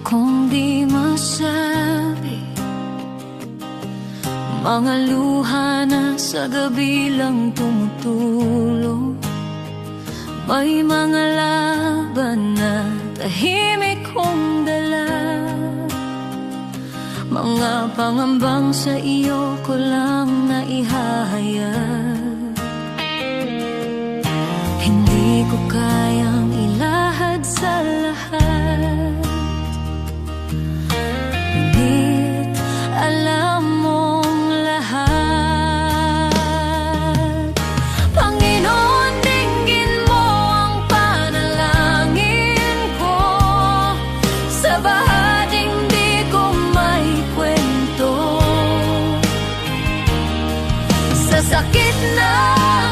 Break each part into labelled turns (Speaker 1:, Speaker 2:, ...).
Speaker 1: kong di masabi, mga luha na sa gabi lang tumutulong. May mga laban na tahimik kong dala, mga pangambang sa iyo ko lang naihahayag. Hindi ko kayang ilahad sa lahat, ngunit alam mong lahat. Panginoon, dinggin mo ang panalangin ko sa bahaging di ko may kwento, sa sakit na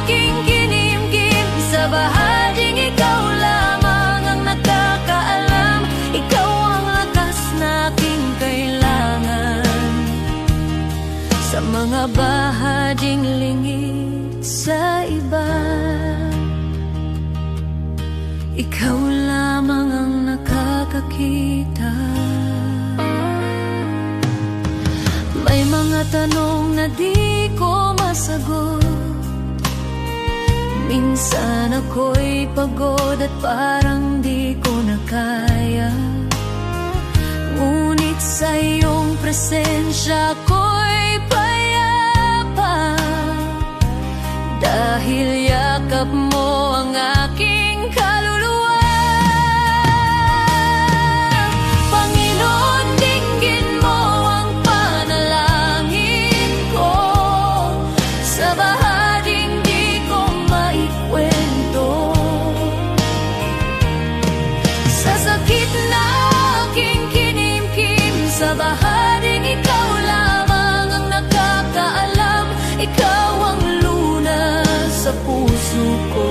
Speaker 1: aking kinimkim, sa bahaging ikaw lamang ang nakakaalam. Ikaw ang lakas na aking kailangan, sa mga bahaging lingid sa iba. Ikaw lamang ang nakakakita. May mga tanong na di ko masagot, minsan ako'y pagod at parang di ko na kaya. Ngunit sa iyong presensya ako'y payapa, dahil yakap mo ang aking kaluluwa. Panginoon, dinggin mo ang panalangin ko sa bahaging di ko maikwento, sa sakit na aking kinimkim, sa bahaging ikaw lamang ang nakakaalam. Ikaw ang lunas sa puso ko,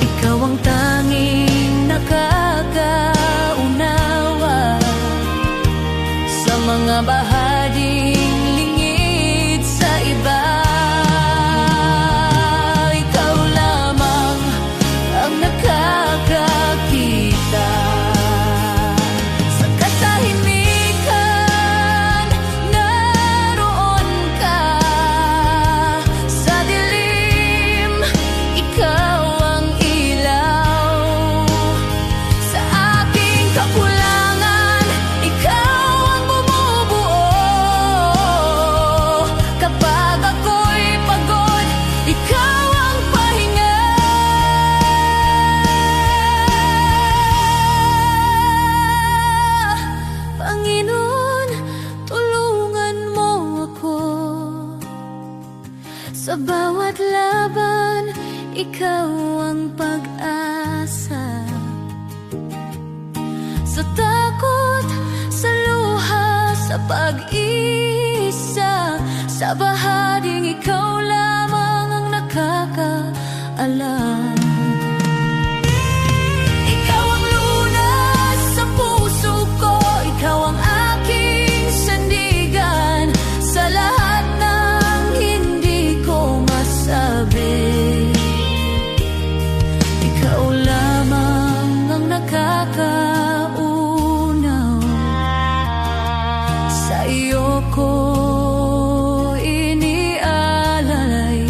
Speaker 1: ikaw ang tanging nakakaunawa sa mga bahaging lingid sa iba. Ikaw lamang ang nakakakita, sa katahimikan naroon ka, sa dilim ikaw ang ilaw, sa aking kakulangan ikaw ang bumubuo. Kapag ako'y pagod, ikaw ang pahinga. Panginoon, tulungan mo ako sa bawat laban. Ikaw ang pag-asa, sa takot, sa luha, sa pag-isa, sa bahaging ikaw lamang ang nakakaalam. Ikaw ang lunas sa puso ko, ikaw ang aking sandigan, sa lahat ng hindi ko masabi. Ikaw lamang ang nakakaunaw, sa iyo ko inialalay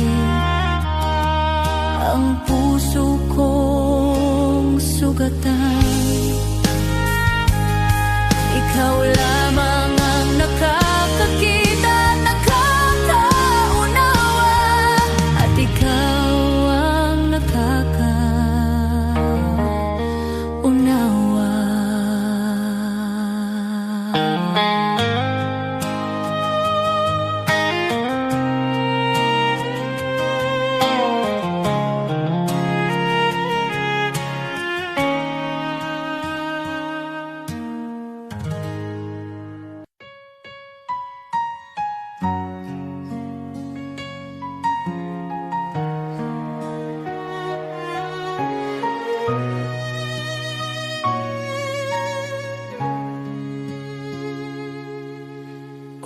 Speaker 1: ang puso kong sugatan. Ikaw lamang ang nakakakita, nakakaunawa, at ikaw ang nakakaunawa.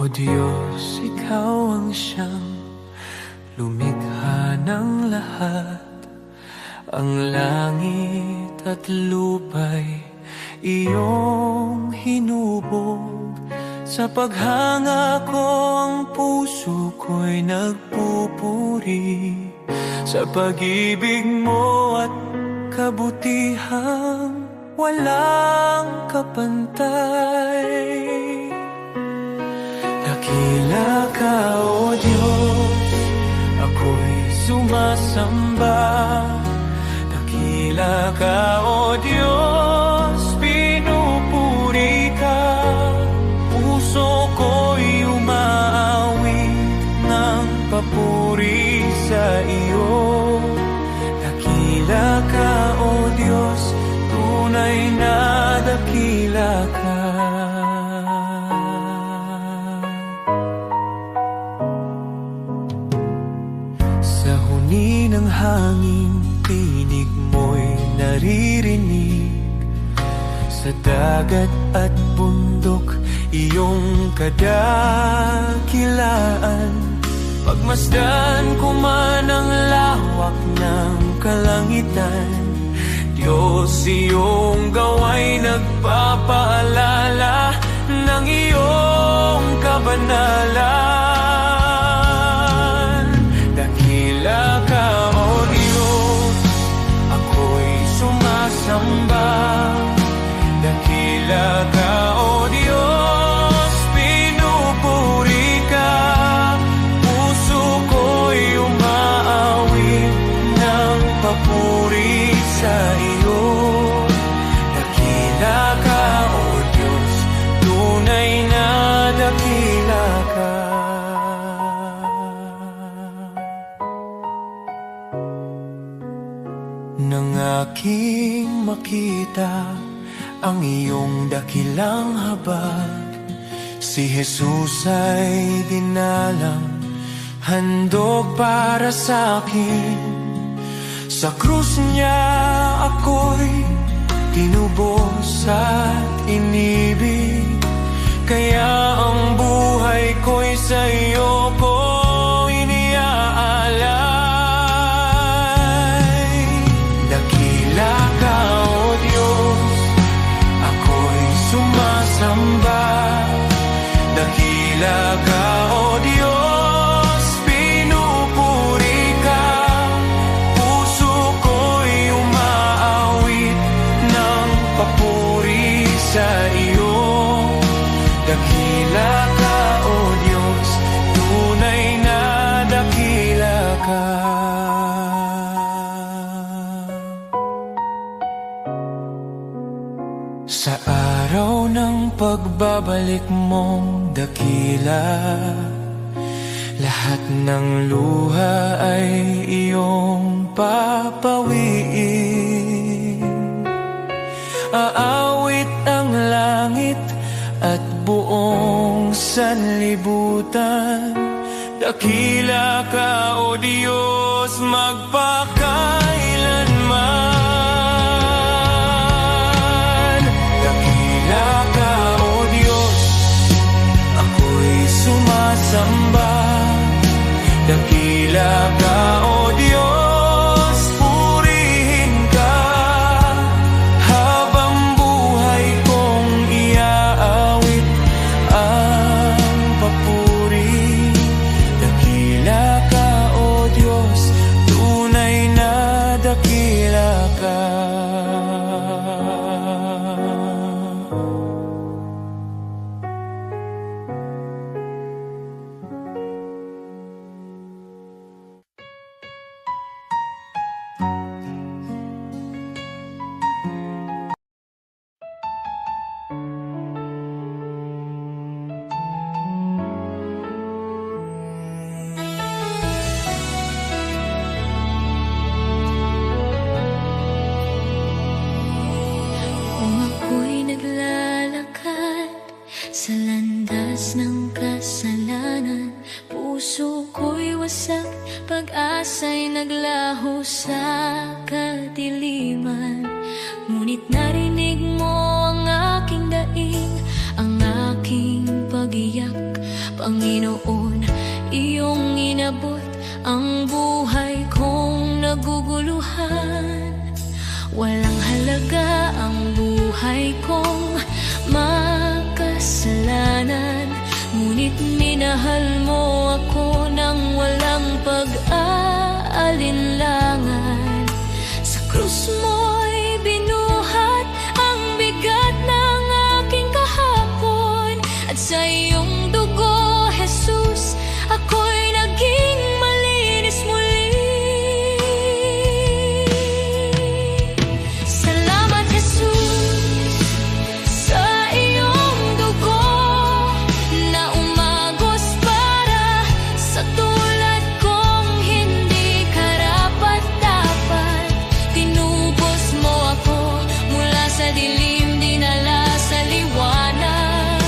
Speaker 2: O Diyos, Ikaw ang siyang lumikha ng lahat. Ang langit at lupa'y iyong hinubog. Sa paghanga ko ang puso ko'y nagpupuri sa pag-ibig mo at kabutihang walang kapantay. Dakila ka, O Diyos, ako'y sumasamba. Dakila ka, O Diyos, pinupuri ka. Puso ko'y umaawit ng papuri sa iyo. Dakila ka, O Diyos, tunay na dakila ka. Sa huni ng hangin, tinig mo'y naririnig. Sa dagat at bundok, iyong kadakilaan. Pagmasdan ko man ang lawak ng kalangitan, Diyos, iyong gawa'y nagpapaalala ng iyong kabanalan. Dakila ka, O Diyos, ako'y sumasamba. Dakila ka, O Diyos, pinupuri ka. Puso ko'y umaawit ng papuri sa iyo. Dakila ka, O Diyos, tunay na dakila ka. Nang aking makita ang iyong dakilang habag, si Jesus ay dinalang, handog para sa akin. Sa krus niya ako'y tinubos at inibig, kaya ang buhay ko'y sa iyo ko iniaalay. Dakila ka, O Diyos, ako'y sumasamba. Dakila ka, O Diyos, pinupuri ka. Puso ko'y umaawit ng papuri sa iyo. Dakila ka, O Diyos, tunay na dakila ka. Sa araw ng pagbabalik mong dakila, lahat ng luha ay iyong papawiin. Aawit ang langit at buong sanlibutan. Dakila ka, O Diyos, magpakailanman. Dakila ka, O Diyos, ako'y sumasamba. Dakila ka, O Diyos, purihin ka. Habang buhay kong iaawit ang papuri. Dakila ka, O Diyos, tunay na dakila ka.
Speaker 1: Kung ako'y naglalakad sa landas ng kasalanan, puso ko'y wasak, pag-asa'y naglaho sa kadiliman. Ngunit narinig mo ang aking daing, ang aking pag-iyak. Panginoon, iyong inabot ang buhay kong naguguluhan. Walang halaga ang buhay tunay kong makasalanan. Ngunit minahal mo ako nang walang pag-aalinlangan. Sa krus mo'y binuhat ang bigat ng aking kahapon. At sa iyong dugo, Jesus, ako'y naging malinis muli. Salamat, Jesus, sa iyong dugo na umagos para sa tulad kong hindi karapat-dapat. Tinubos mo ako mula sa dilim, dinala sa liwanag.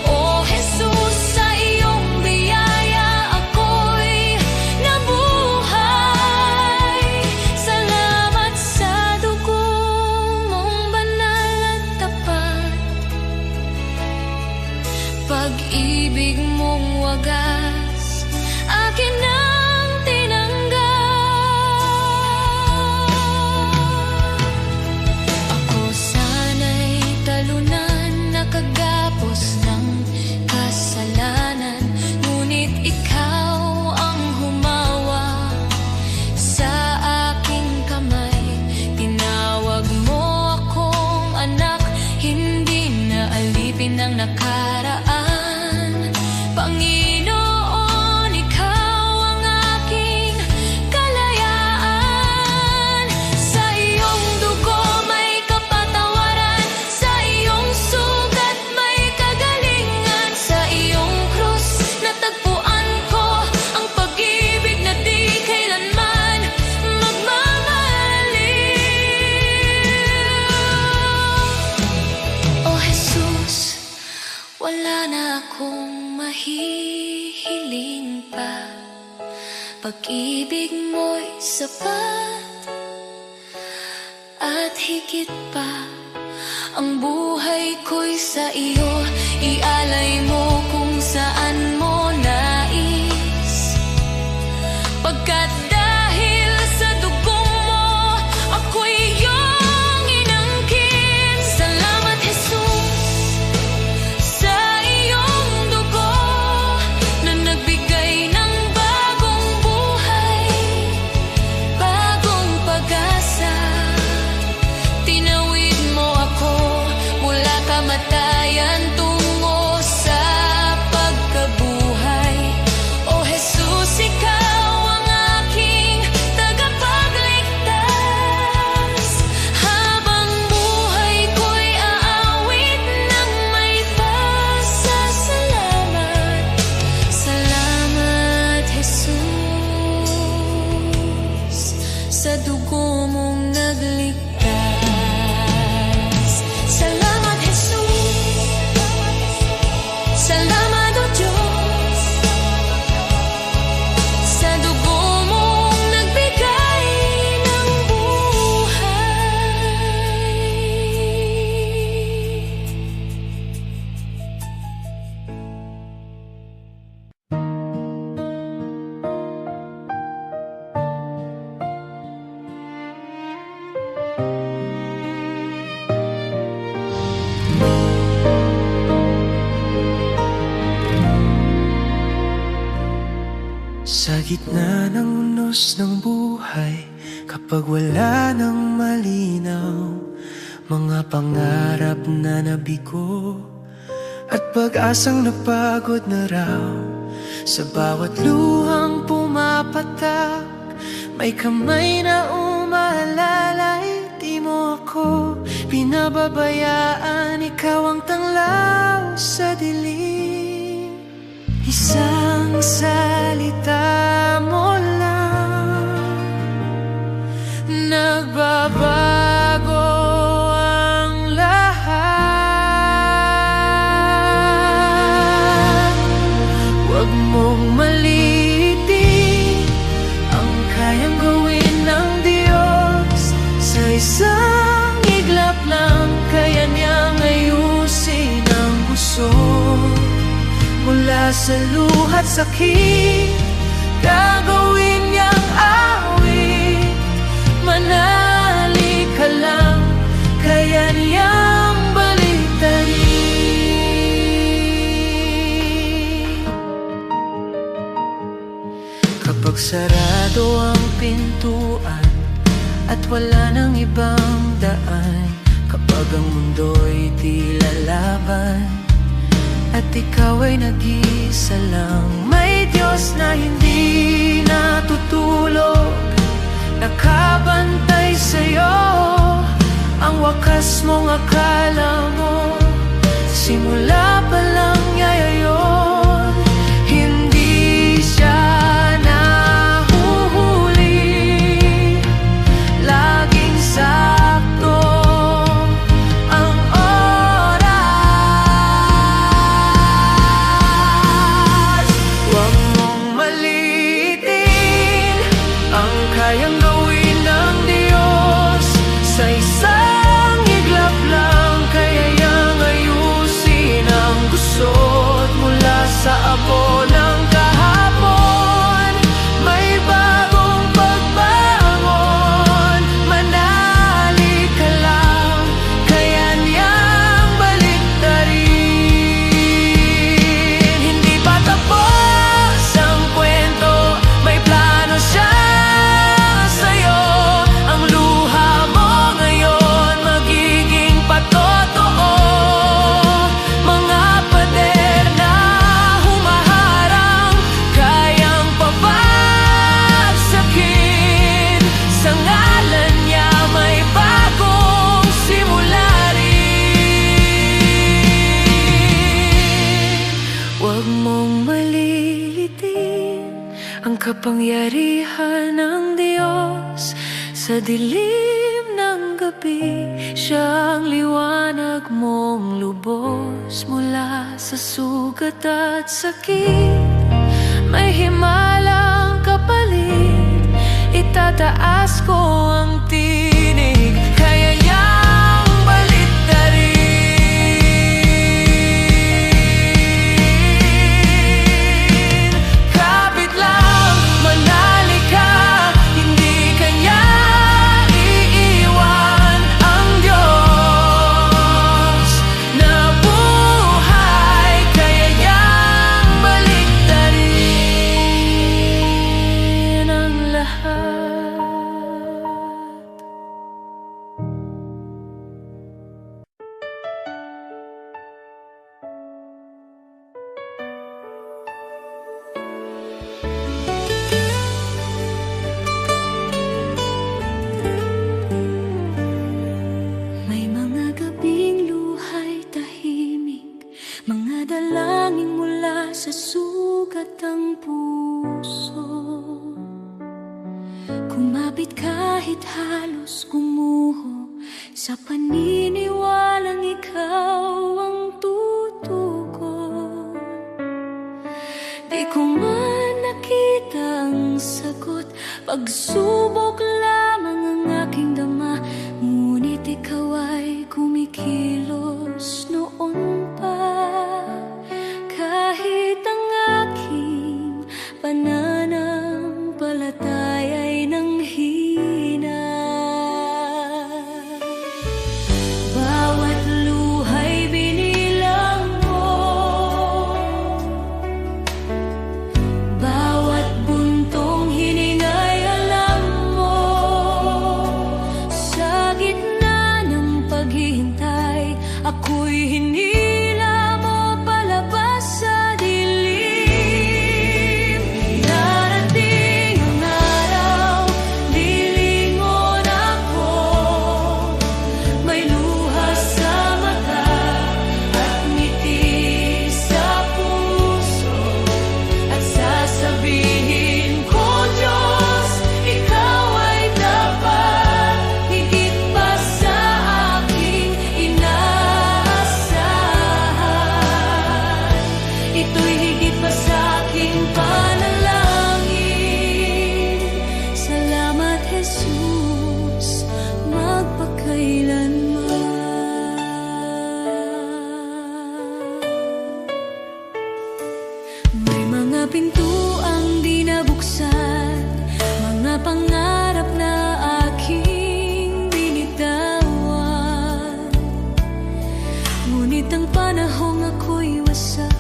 Speaker 1: O Jesus, sa iyong biyaya ako'y nabuhay. Salamat sa dugo mong banal at tapat. Pag-ibig mong wagas, akin ang tinanggap. Ako sana'y talunan, nakagapos ng kasalanan. Ngunit ikaw ang humawa sa aking kamay. Tinawag mo akong anak, hindi na alipin ng nakaraan. Panginoon, ikaw ang aking kalayaan. Sa iyong dugo may kapatawaran, sa iyong sugat may kagalingan. Sa iyong krus natagpuan ko ang pag-ibig na di kailanman magmamaliw. O Jesus, wala na akong mahihiling pa. Pag-ibig mo'y sapat at higit pa. Ang buhay ko'y sa iyo, ialay mo kung saan mo nais. Pagkat dahil sa dugong mo, ako'y iyong inangkin. Salamat, Jesus, sa iyong dugo na nagbigay ng bagong buhay, bagong pag-asa. Tinawid mo ako mula kamatayan tungo sa pagkabuhay. O Jesus, ikaw ang aking tagapagligtas. Habang buhay ko'y aawit ng may pasasalamat. Salamat, Jesus, sa dugo mong nagligtas. Salamat, Jesus. Salamat, O Diyos, sa dugo mong nagbigay ng buhay.
Speaker 2: Sa gitna ng unos ng buhay, kapag wala nang malinaw, mga pangarap na nabigo at pag-asang napagod na raw. Sa bawat luhang pumapatak, may kamay na umaalalay. Di mo ako pinababayaan, ikaw ang tanglaw sa dilim. Isang salita mo lang, nagbabago ang lahat. Huwag mong maliitin ang kayang gawin ng Diyos. Sa isang iglap lang, kaya niyang ayusin ang gusto. Mula sa luha't sakit, gagawin niyang awit. Manali ka lang, kaya niyang
Speaker 3: Sarado ang pintuan at wala nang ibang daan kapag ang mundo'y di lalaban at ikaw ay nag-isa lang. May Diyos na hindi natutulog, nakabantay sa'yo. Ang wakas mong akala mo, simula pa lang niya yun. Hindi siya nahuhuli, laging sakto ang oras. Huwag mong maliitin ang kayang gawin ng Diyos. Sa isang iglap lang kayang ayusin ang gusot. Mula sa abo ng kahapon, may bagong pagbangon. Manali ka lang, kaya niyang baliktarin. Hindi pa tapos ang kwento, may plano siya sa'yo. Ang luha mo ngayon magiging patotoo. Mga pader na humaharang, kayang pabagsakin. Sa ngalan niya may bagong simula rin. Huwag mong malilitin ang kapangyarihan ng Diyos. Sa dilim ng gabi, siya ang liwanag mong lubos. Mula sa sugat at sakit, may himalang kapalit. Itataas ko ang tinig, kaya niyang baliktarin. Kapit lang, manali ka, hindi kanya iiwan ang Diyos na buhay, kaya niyang baliktarin ang lahat. May mga gabing luhay tahimik, mga dalangin mula sa sugat ang puso. Kumapit kahit halos gumuho, sa paniniwalang ikaw ang tutugon. Di ko man nakita ang sagot, pagsubok lamang ang aking dama. Ngunit ikaw ay kumikilos noon pa. Kahit ang aking pananampalataya ay nanghina. Bawat luhay binilang mo, bawat buntong hiningay alam mo. Sa gitna ng paghihintay, ako'y hinila mo palabas sa dilim. Darating ang araw, lilingon ako. May luha sa mata at ngiti sa puso, at sasabihin ko, Diyos, ikaw ay dapat higit pa sa aking inaasahan. Ito'y higit pa sa aking panalangin. Salamat, Jesus, magpakailanman. May mga pintuang di nabuksan, mga pangarap na aking binitawan. Ngunit ang panahong ako'y wasak,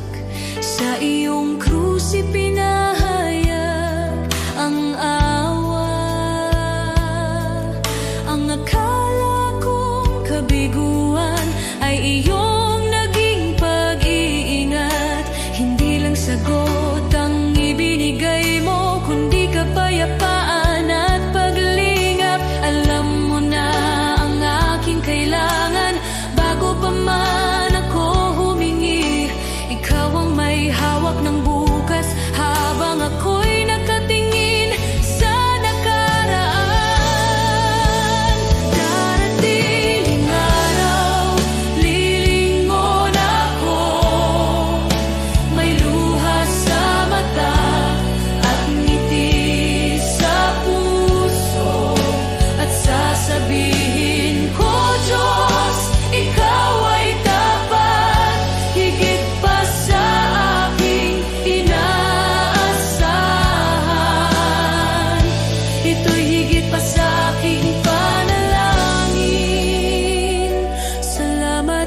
Speaker 3: sa iyong krus ipinahayag ang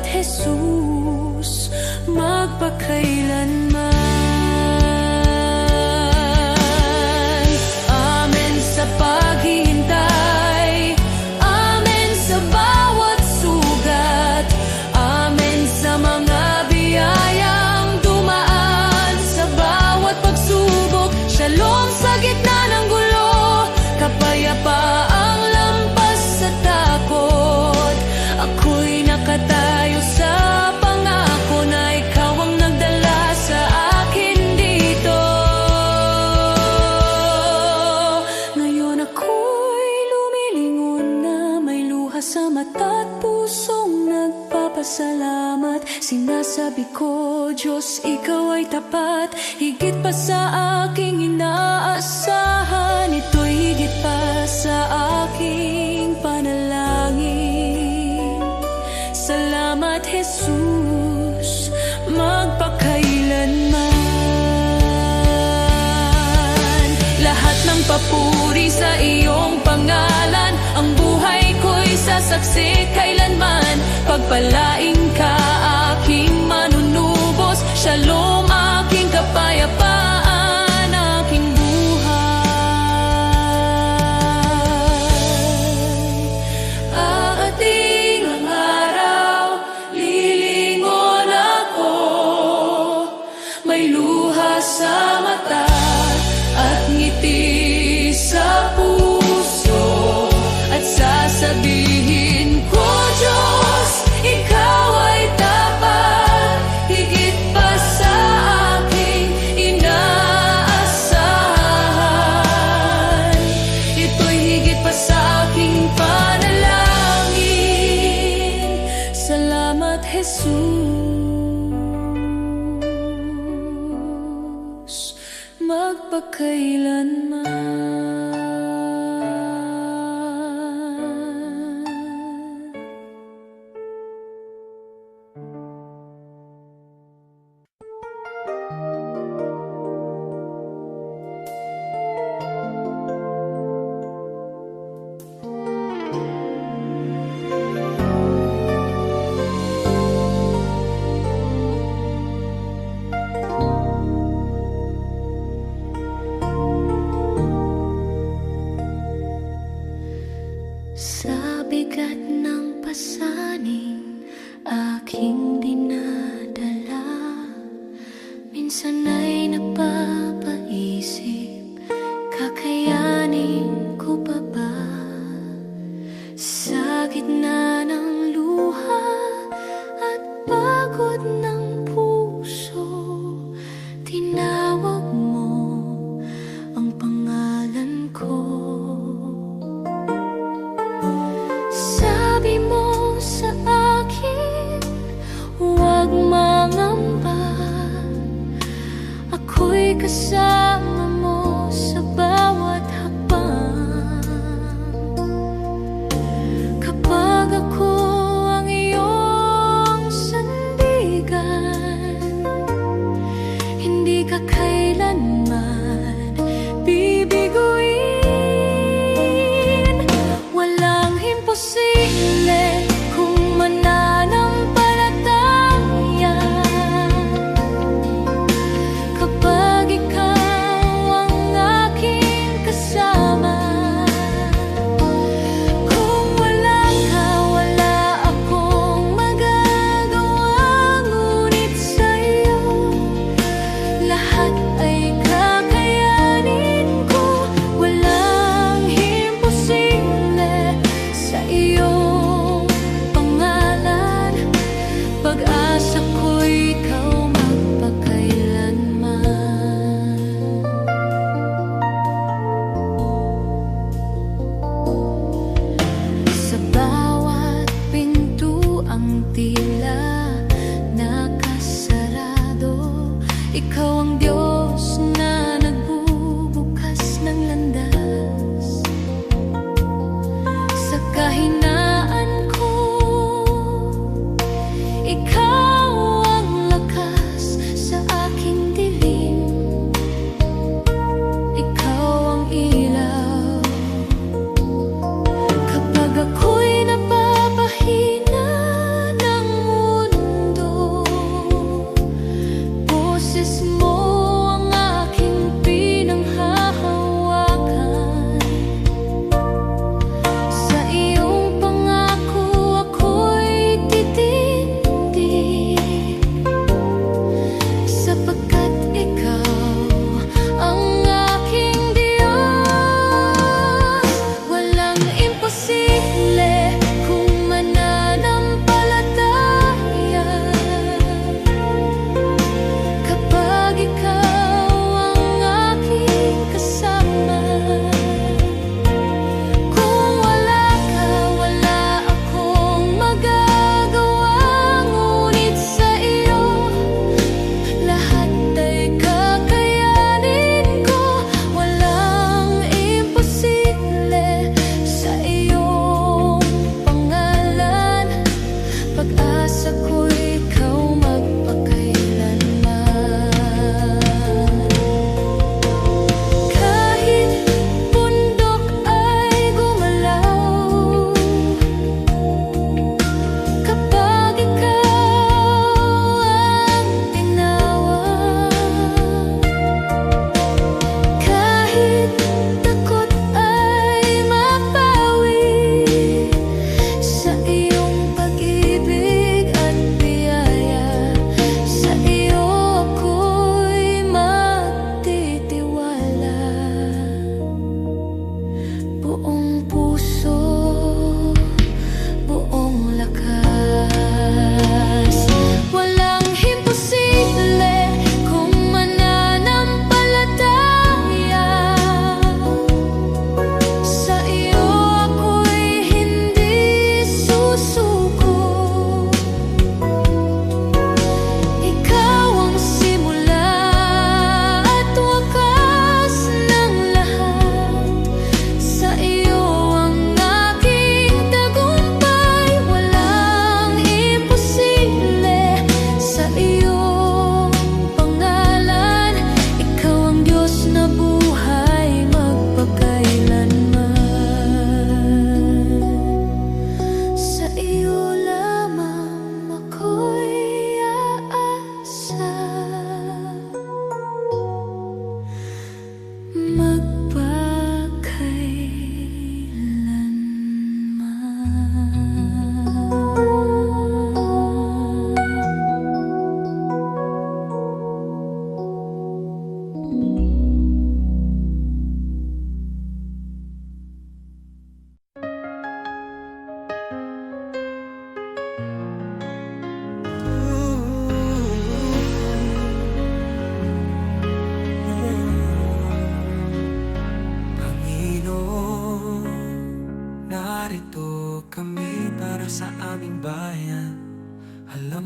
Speaker 3: Jesus, magpakailanman. Amen sa paghihintay, amen sa bawat sugat, amen sa mga biyayang dumaan sa bawat pagsubok. Shalom sa gitna ng gulo, kapayapaang lampas sa takot. Ako'y nakatayo sa pangako na ikaw ang nagdala sa akin dito. Ngayon ako'y lumilingon na may luha sa mata at pusong nagpapasalamat. Sinasabi ko, Diyos, ikaw ay tapat, higit pa sa aking inaasahan. Ito'y higit pa sa aking panalangin. Salamat, Jesus, magpakailanman. Lahat ng papuri sa iyong pangalan, ang buhay ko'y sasaksi kailanman. Pagpalain ka, aking manunubos. Shalom, aking kapayapaan, aking buhay. Aating ang araw, lilingon ako, may luha sa mata at ngiti sa puso, at sasabihin ko, Diyos, ikaw ay tapat, higit pa sa aking inaasahan. Ito'y higit pa sa aking panalangin. Salamat, Jesus, magpakailanman. Sa bigat ng pasaning aking dinadala, minsan ay napapaisip, kakayanin ko pa ba? Sa gitna ng luha at pagod ng puso, tinawag mo ang pangalan ko. Sabi mo sa akin, huwag mangamba, ako'y kasama mo sa bawat hakbang. Kapag ako ang iyong sandigan, hindi ka kailanman bibiguin. Walang imposible kung mananampalataya. Kapag ikaw ang aking kasama, kung wala ka, wala akong magagawa. Ngunit sa'yo, lahat ay kakayanin ko. Walang imposible sa iyong pangalan. Pag-asa ko'y ikaw magpakailanman. Sa bawat pintuang tila nakasarado, ikaw ang Diyos na nagbubukas ng landas. Sa kahinaan ko, ikaw ang lakas sa aking dilim. Ikaw ang ilaw kapag ako'y napapahina ng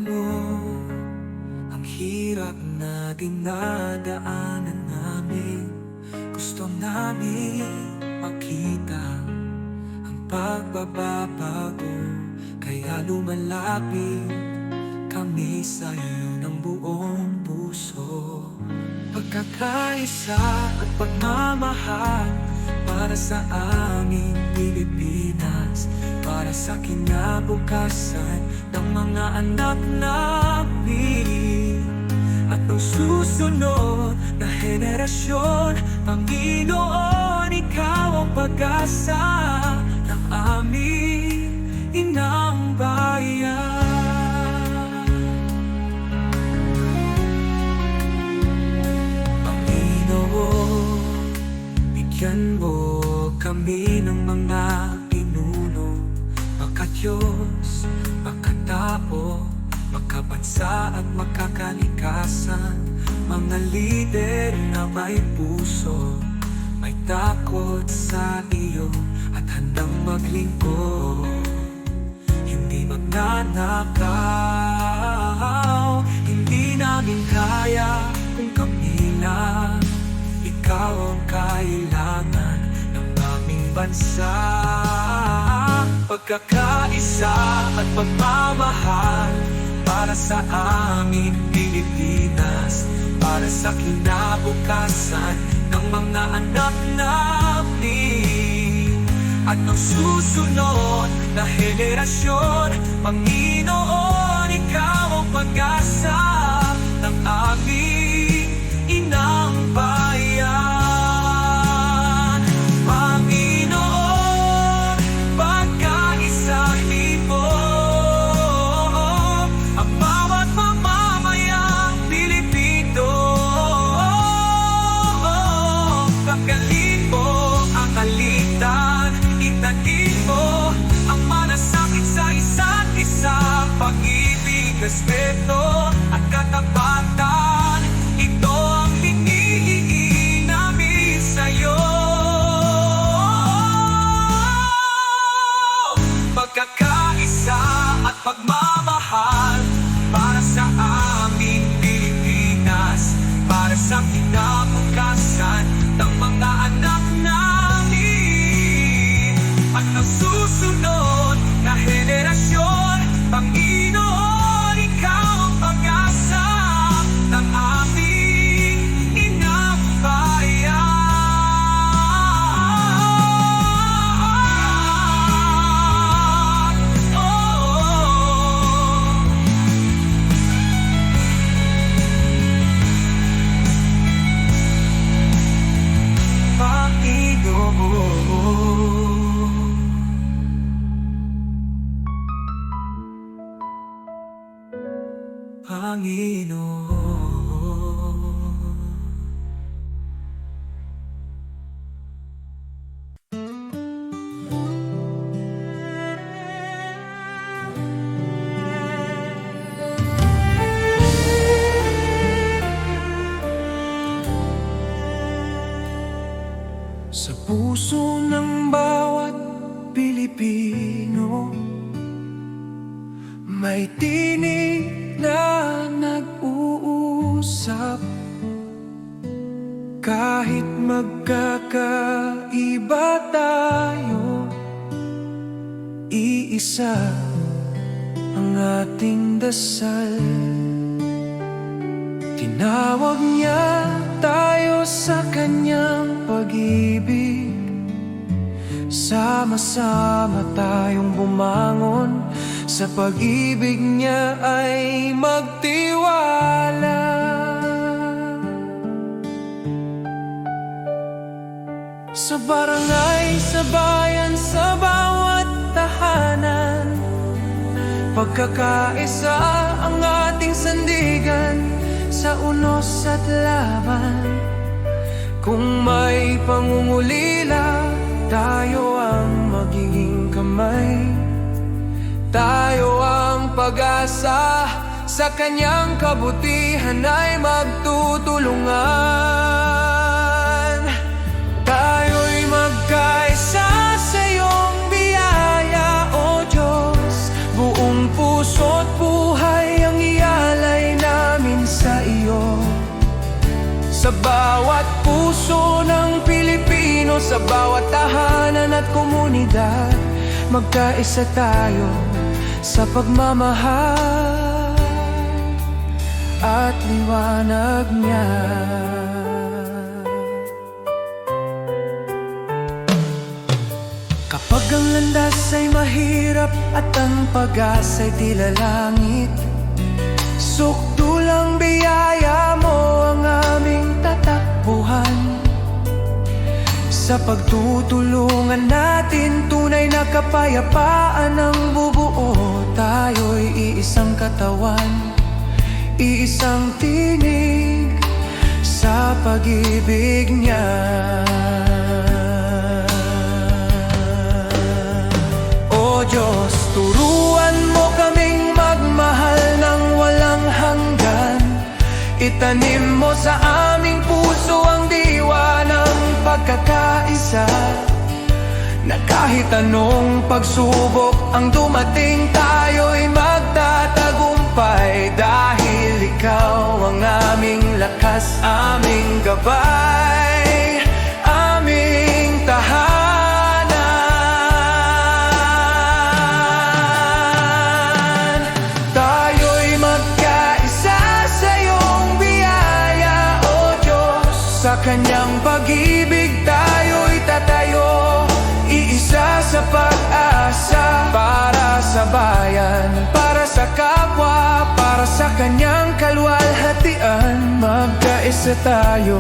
Speaker 2: mo ang hirap na dinadaanan namin. Gusto namin makita ang pagbabago, kaya lumalapit kami sa'yo ng buong puso. Pagkakaisa at pagmamahal para sa aming Pilipinas, para sa kinabukasan ng mga anak namin at ng susunod na henerasyon. Panginoon, Ikaw ang pag-asa ng aming inang bayan. Panginoon, bigyan mo kami ng mga pinuno, makadiyos, makatao, makabansa at makakalikasan. Mga lider na may puso, may takot sa iyo at handang maglingkod. Hindi magnanakaw, hindi namin kaya kung kami lang. Ikaw ang kailangan ng aming bansa. Pagkakaisa at pagmamahal para sa aming Pilipinas, para sa kinabukasan ng mga anak namin at ng susunod na henerasyon. Panginoon, Ikaw ang pag-asa ng aming inang bayan. Panginoon, pagkaisahin mo ang bawat mamamayang Pilipino. Pagkalin mo ang alitan, itanin mo ang malasakit sa isa't isa. Pag-ibig, respeto at katapatan, ito ang hinihingi namin sa'yo. Pagkakaisa at pagmamahal para sa aming Pilipinas, para sa kinabukasan ng mga anak namin at ng susunod na henerasyon. Panginoon, Ikaw ang pag-asa ng aming inang bayan. Panginoon. Sa puso ng bawat Pilipino, may tinig na nag-uusap. Kahit magkakaiba tayo, iisa ang ating dasal. Tinawag niya tayo sa kanyang pag-ibig. Sama-sama tayong bumangon, sa pag-ibig niya ay magtiwala. Sa barangay, sa bayan, sa bawat tahanan, pagkakaisa ang ating sandigan. Sa unos at laban, kung may pangungulila, tayo ang magiging kamay. Tayo ang pag-asa, sa kanyang kabutihan ay magtutulungan. Tayo'y magkaisa sa iyong biyaya, O Diyos. Buong puso't buhay ang bawat puso ng Pilipino, sa bawat tahanan at komunidad. Magkaisa tayo sa pagmamahal at liwanag niya. Kapag ang landas ay mahirap at ang pag-asa'y tila langit, sukdulang biyaya mo ang aming tatakbuhan. Sa pagtutulungan natin, tunay na kapayapaan ang bubuo. Tayo'y iisang katawan, iisang tinig sa pag-ibig niya. O Diyos, turuan mo kaming magmahal ng walang hanggan. Itanim mo sa aming puso ang diwa ng pagkakaisa, na kahit anong pagsubok ang dumating, tayo'y magtatagumpay. Dahil ikaw ang aming lakas, aming gabay, aming tahanan. Tayo'y magkaisa sa iyong biyaya, O Diyos. Sa kanyang pag-ibig tayo'y tatayo, iisa sa pag-asa. Para sa bayan, para sa kapwa, para sa kanyang kaluwalhatian. Magkaisa tayo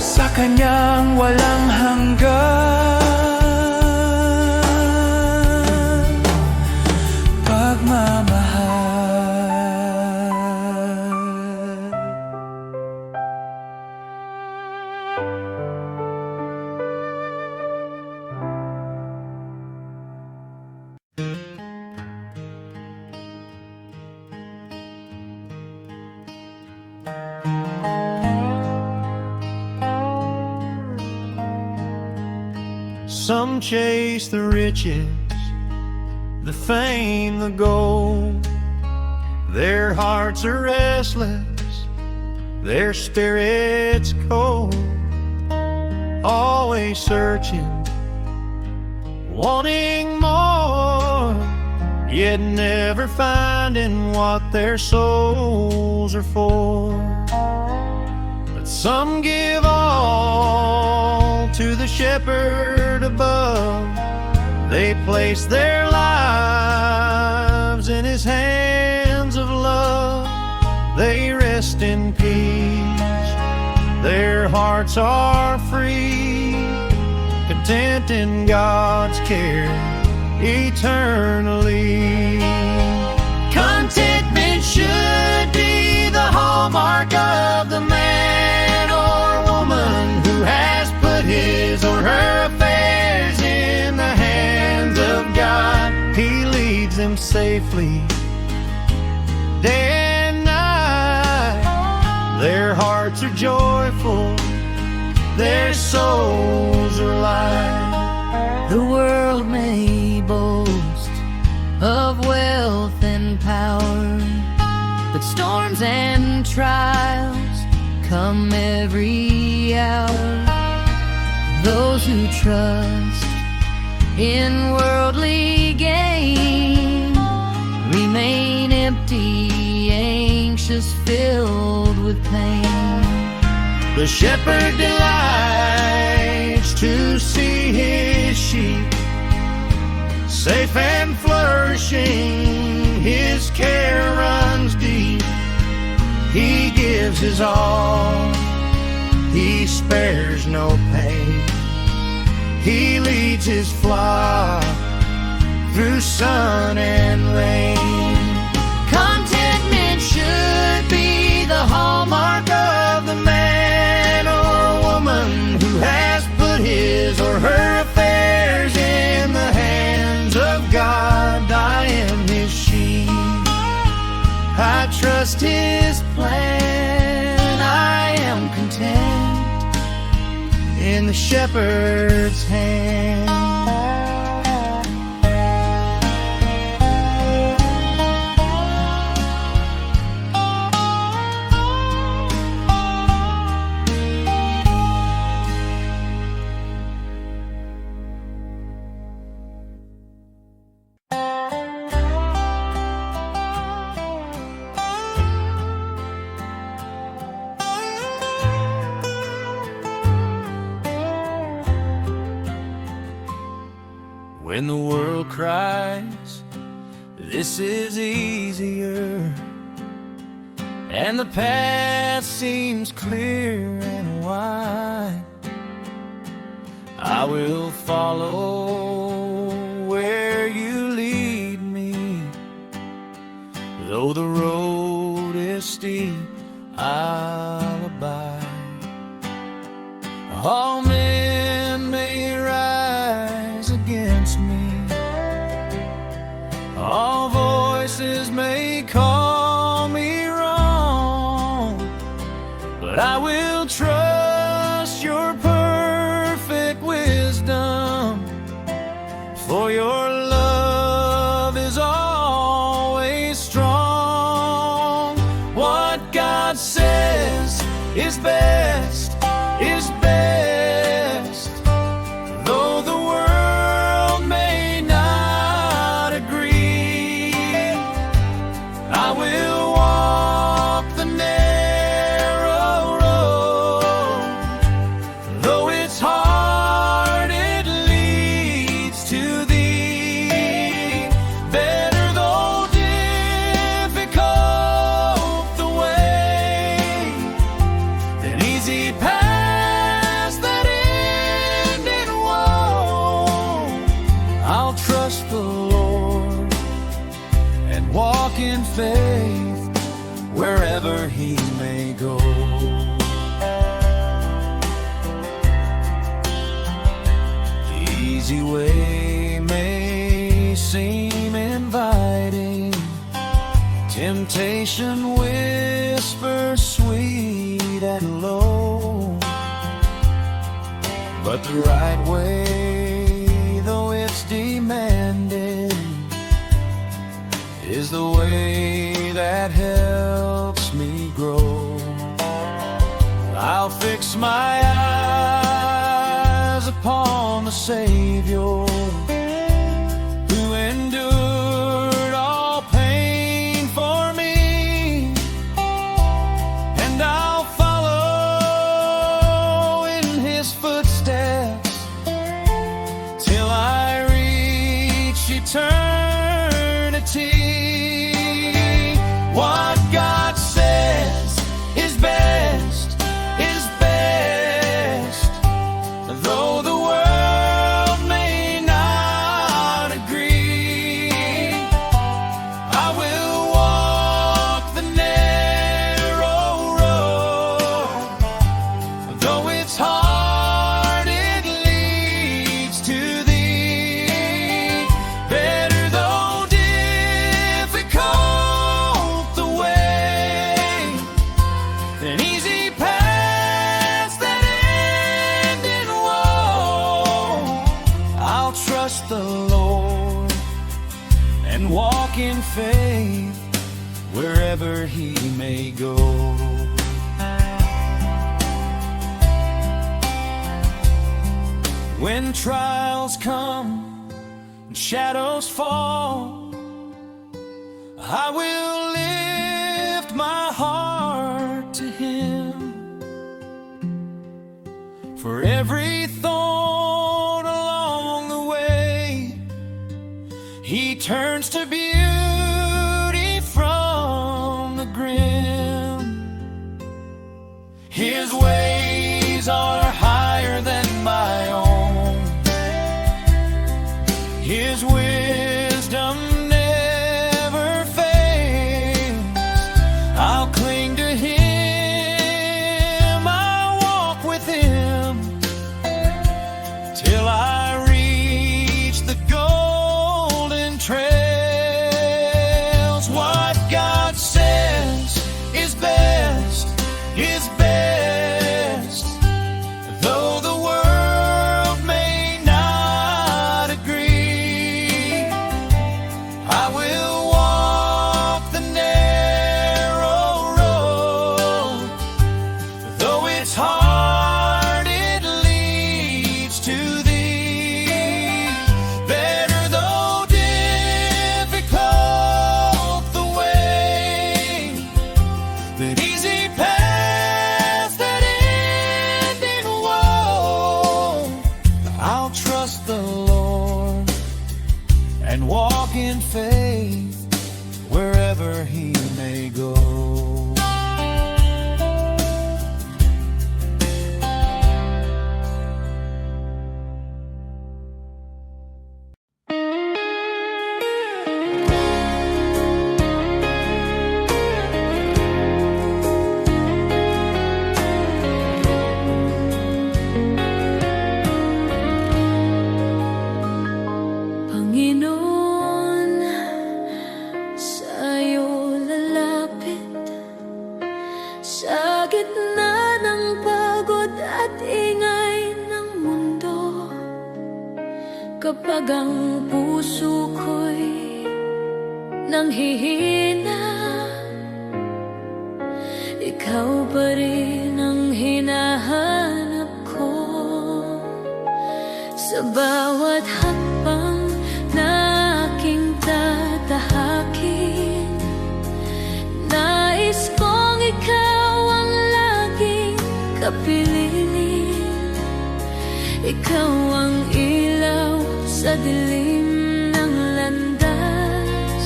Speaker 2: sa kanyang walang hanggan pagmamahal.
Speaker 4: Some chase the riches, the fame, the gold. Their hearts are restless, their spirits cold. Always searching, wanting more, yet never finding what their souls are for. But some give all to the shepherd above. They place their lives in his hands of love. They rest in peace, their hearts are free, content in God's care eternally. Contentment should be the hallmark of the man or woman who has put his or her affairs in the hands of God. He leads them safely day and night. Their hearts are joyful, their souls are light.
Speaker 3: The world may boast of wealth and power, but storms and trials come every hour. Those who trust in worldly gain remain empty, anxious, filled with pain.
Speaker 4: The shepherd delights to see his sheep safe and flourishing. His care runs deep. He gives his all, he spares no pain. He leads his flock through sun and rain. Contentment should be the hallmark of the man or woman who has put his or her affairs in the hands of God. I am his sheep, I trust his plan. I am content in the shepherd's hand.
Speaker 2: When the world cries, this is easier, and the path seems clear and wide. I will follow where you lead me, though the road is steep, I'll abide. All men may rise against me, all voices may call me wrong, but I will trust your perfect wisdom, for your love is always strong. What God says is best, is best, though the world may not agree. I will walk the narrow road, though it's hard, it leads to thee. Better though difficult the way, than easy paths that end in woe. I'll trust the Lord and walk in faith wherever He may go. The easy way may seem inviting, temptation whispers sweet and low, but the right way, though it's demanding, is the way that helps me grow. I'll fix my eyes upon the Savior, who endured all pain for me, and I'll follow in His footsteps till I reach eternity. What God says is best, is best, though the world may not agree. I will walk the narrow road, though it's hard, it leads to thee. Better though difficult the way, than easy paths that end in woe. I'll trust the Lord and walk in faith wherever He may go. When trials come and shadows fall, I will lift my heart to Him. For every thorn along the way, He turns to beauty from the grim. His ways are higher than my own. His wisdom never fails. I'll cling to Him, I'll walk with Him till I reach the golden trails. What God says is best, is best, though the world may not agree. I will walk the narrow road, though it's hard, it leads to thee. Better though difficult the way, than easy paths that end in woe. I'll trust the Lord
Speaker 3: gitna ng pagod at ingay ng mundo, kapag ang puso ko'y nanghihina, ikaw pa rin ang hinahanap ko. Sa bawat hakbang na aking tatahakin, nais kong ikaw ang laging kapiling. Ikaw ang ilaw sa dilim ng landas,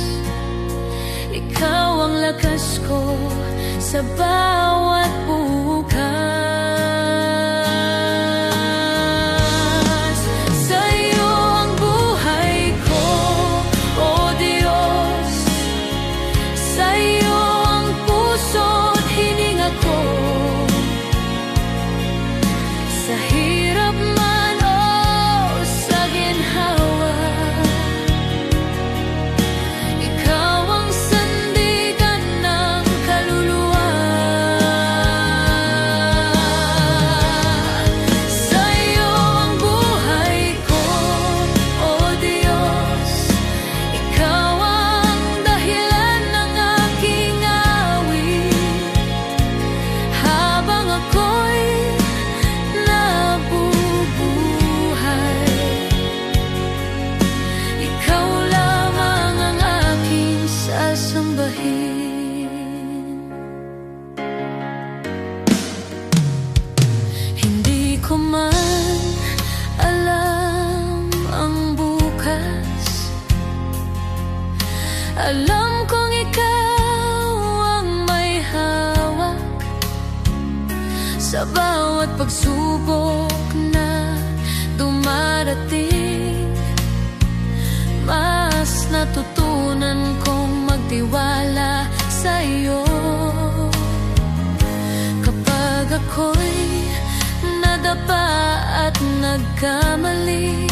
Speaker 3: ikaw ang lakas ko sa bawat bukas. Sa'yo ang buhay ko, O Diyos. Sa'yo ang puso't hininga ko. Sa hirap man o sa ginhawa, ikaw ang sandigan ng kaluluwa. Sa'yo ang buhay ko, O Diyos. Ikaw ang dahilan ng aking awit, habang ako'y nabubuhay. Ikaw lamang ang aking sasambahin. Hindi ko man alam ang bukas, alam kong ikaw ang may hawak sa bawat pagsubok na dumarating. Mas natutunan kong magtiwala sa iyo. Kapag ako'y nadapa at nagkamali,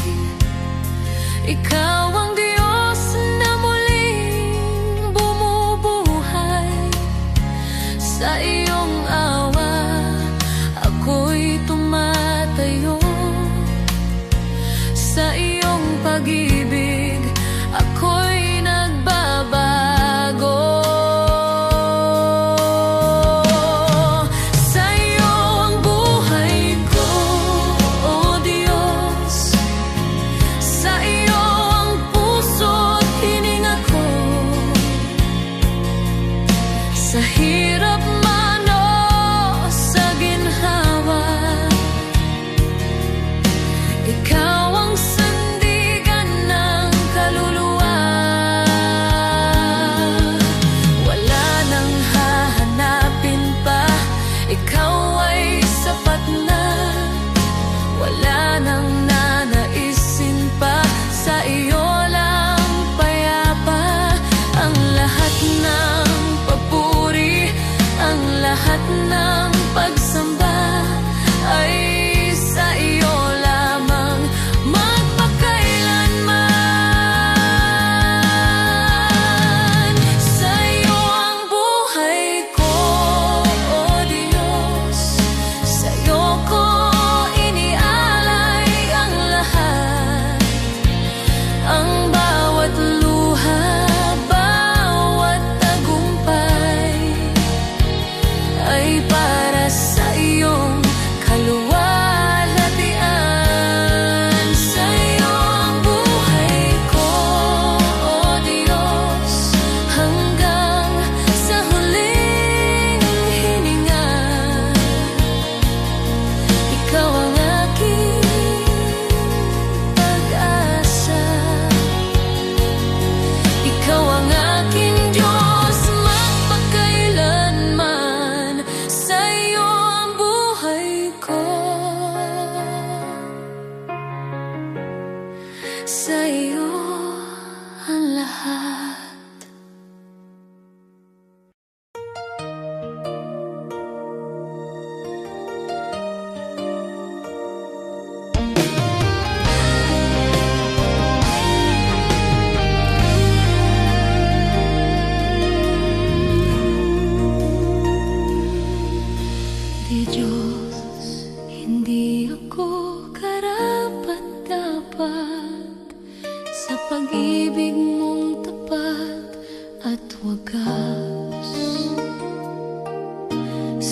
Speaker 3: ikaw ang Diyos na muling bumubuhay. Sa iyong awa ako'y tumatayo, sa iyong pag-ibig ako'y nagbabago. Sa'yo ang buhay ko, O Diyos. Sa iyo ang puso't hininga ko. Sa hirap man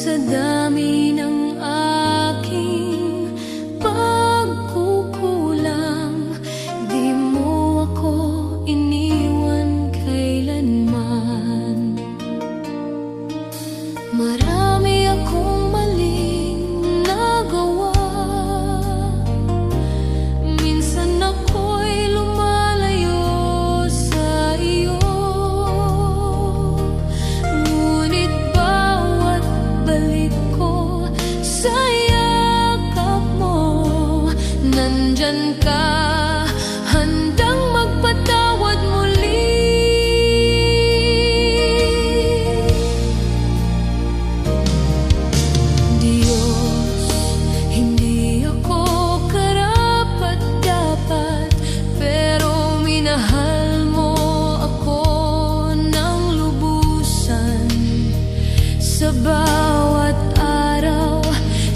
Speaker 3: Sa dami ng aking pagkukulang, di mo ako iniwan kailanman. Marami akong maling nagawa, minsan ako'y lumalayo sa iyo. Ngunit bawat balik ko sa yakap mo, nandyan ka, handang magpatawad muli. Diyos, hindi ako karapat-dapat, pero minahal mo ako ng lubusan. Sa bawat araw,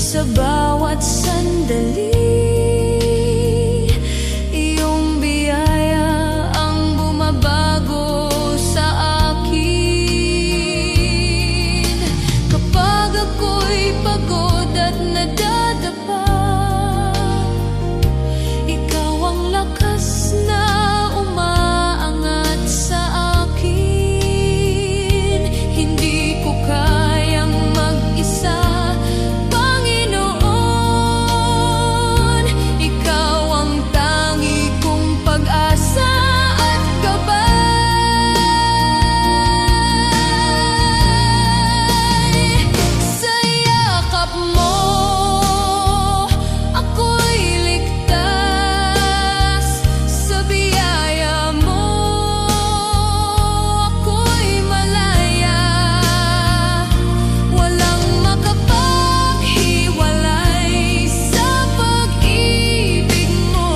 Speaker 3: sa bawat sandali, iyong biyaya ang bumabago sa akin. Kapag ako'y pagod at nadadapa, ikaw ang lakas na umaangat sa akin. Hindi ko kayang mag-isa, Panginoon. Ikaw ang tangi kong pag-asa at gabay. Sa yakap mo, ako'y ligtas. Sa biyaya mo, ako'y malaya. Walang makapaghiwalay sa pag-ibig mo,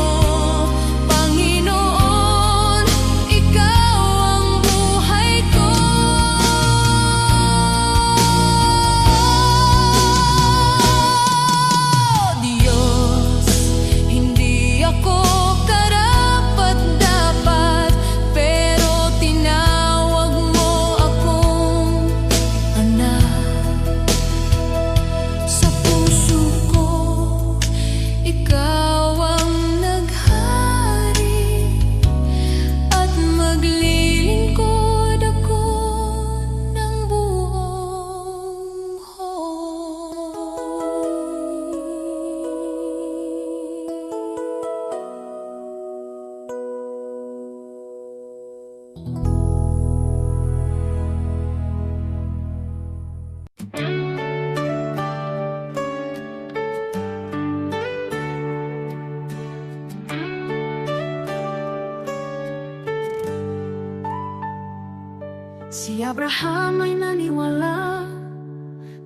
Speaker 3: Panginoon. Ikaw ang buhay ko. Diyos, hindi ako karapat-dapat, pero tinawag mo akong anak. Sa puso ko, ikaw ang naghari, at maglilingkod ako ng buong Si Abraham ay naniwala,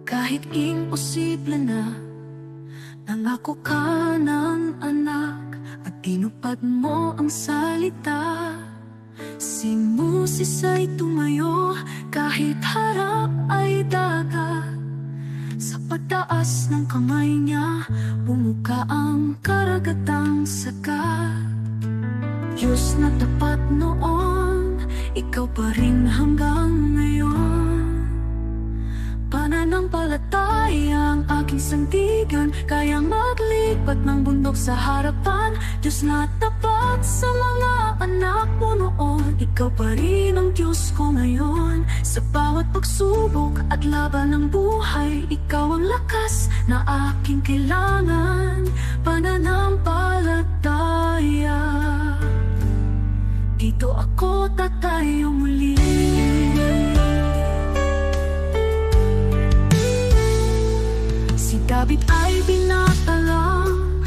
Speaker 3: kahit imposible na. Nangako ka ng anak, at tinupad mo ang salita. Si Moses ay tumayo, kahit harap ay dagat. Sa pagtaas ng kamay niya, bumuka ang karagatang sagat. Diyos na tapat noon, ikaw pa rin hanggang ngayon. Pananampalataya ang aking sandigan, kayang maglipat ng bundok sa harapan. Diyos na tapat sa mga anak mo noon, ikaw pa rin ang Diyos ko ngayon. Sa bawat pagsubok at laban ng buhay, ikaw ang lakas na aking kailangan. Pananampalataya, dito ako tatayo muli. Si David ay binatalang,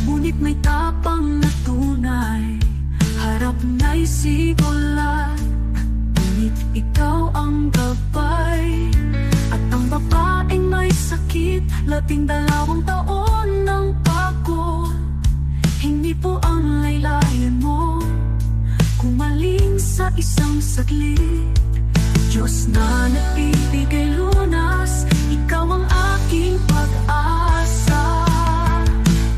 Speaker 3: ngunit may tapang na tunay. Harap na'y si Goliath, ngunit ikaw ang gabay. At ang babaeng may sakit, 12 taon ng pagod, hindi po ang laylayan mo kumaling sa isang saglit. Diyos na nagbibigay lunas, ikaw ang aking pag-asa.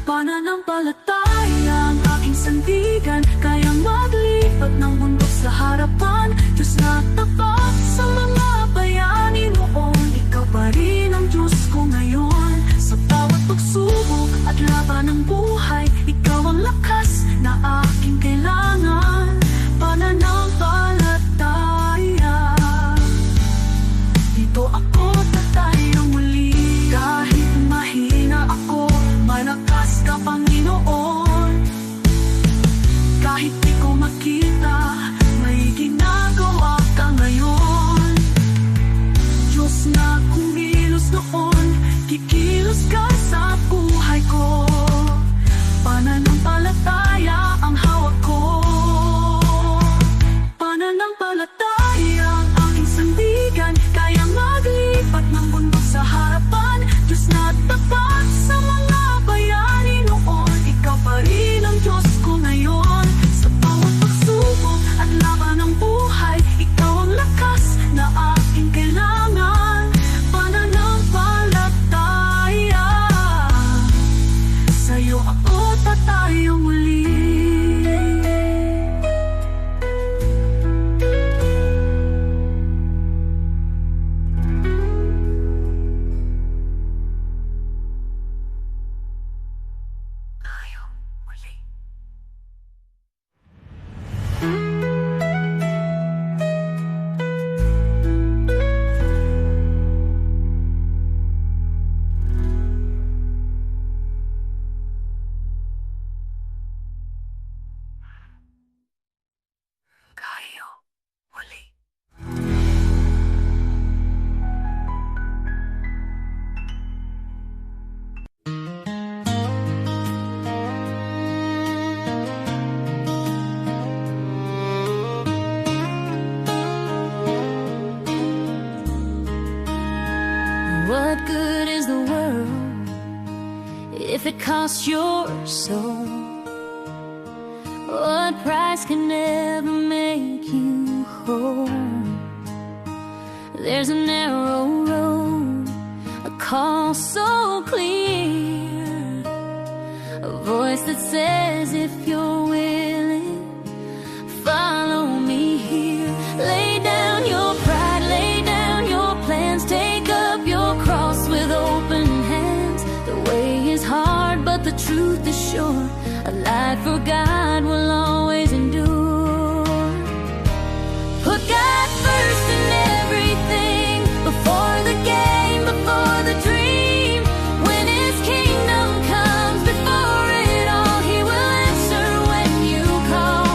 Speaker 3: Pananampalataya ang aking sandigan, kayang maglipat ng bundok sa harapan. Diyos na tapat sa mga bayani noon, ikaw pa rin ang Diyos Narito ako na tayo muli. Kahit mahina ako, malakas ka Panginoon. Kahit di ko makita, may ginagawa ka ngayon. Diyos na kumilos noon, kikilos ka sa buhay ko. Pananampalataya ang hawak ko. Pananampalataya ang aking sandigan, kaya maglipat ng bundok sa harapan. Diyos na tapat sa mga bayani noon, ikaw pa rin ang Diyos ko ngayon. Sa bawat pagsubok at laban ng buhay, ikaw ang lakas na aking kailangan. Pananampalataya, sa'yo ako tatayo muli. Tayo muli. Tayo muli.
Speaker 1: What good is the world if it costs your soul? What price can never make you whole? There's a narrow road, a call so clear, a voice that says if you're willing, follow me here. Lay down your pride, lay down your plans, take up your cross with open hands. The way is hard, but the truth is sure. A life for God will always endure. Put God first in everything, before the game, before the dream. When His kingdom comes before it all, He will answer when you call.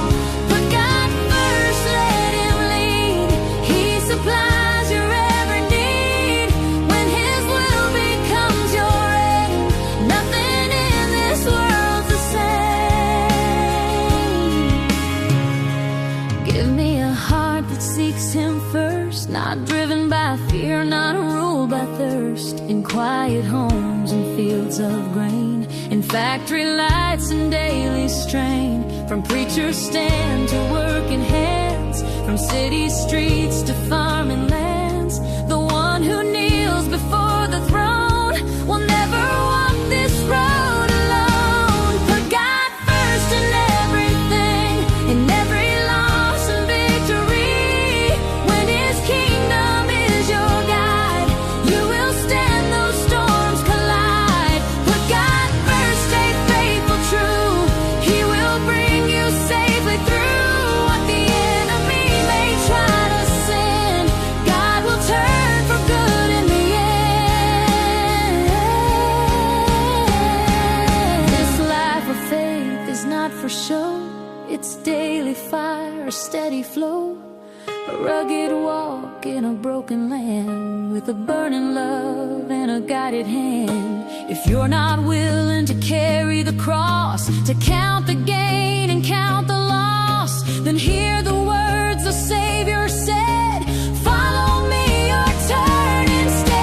Speaker 1: Put God first, let Him lead. He supplies your every need. When His will becomes your aim, nothing in this world's the same. Give me a heart that seeks Him first, not driven by fear, not ruled by thirst. In quiet homes and fields of grain, in factory lights and daily strain, from preacher's stand to working hands, from city streets to farming lands. The one who kneels before the throne will never walk this road alone. Put God first in everything, in every loss and victory. When His kingdom is your guide, you will stand those storms collide. Put God first, stay faithful, true. He will bring you safely through what the enemy may try to send. God will turn for good in the end. This life of faith is not for show. It's daily fire, a steady flow, a rugged walk in a broken land, with a burning love and a guided hand. If you're not willing to carry the cross, to count the gain and count the loss, then hear the words the Savior said, follow me or turn instead.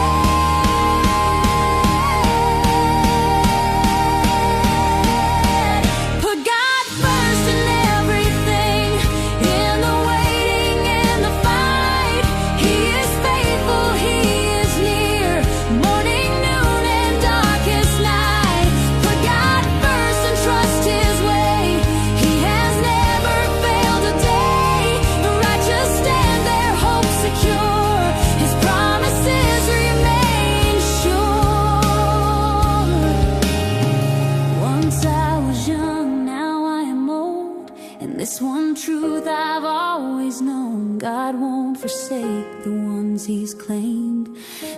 Speaker 1: Put God first in everything, in the waiting and the fight. He is faithful, He is near, morning, noon, and darkest night. Put God first and trust His way. He has never failed a day.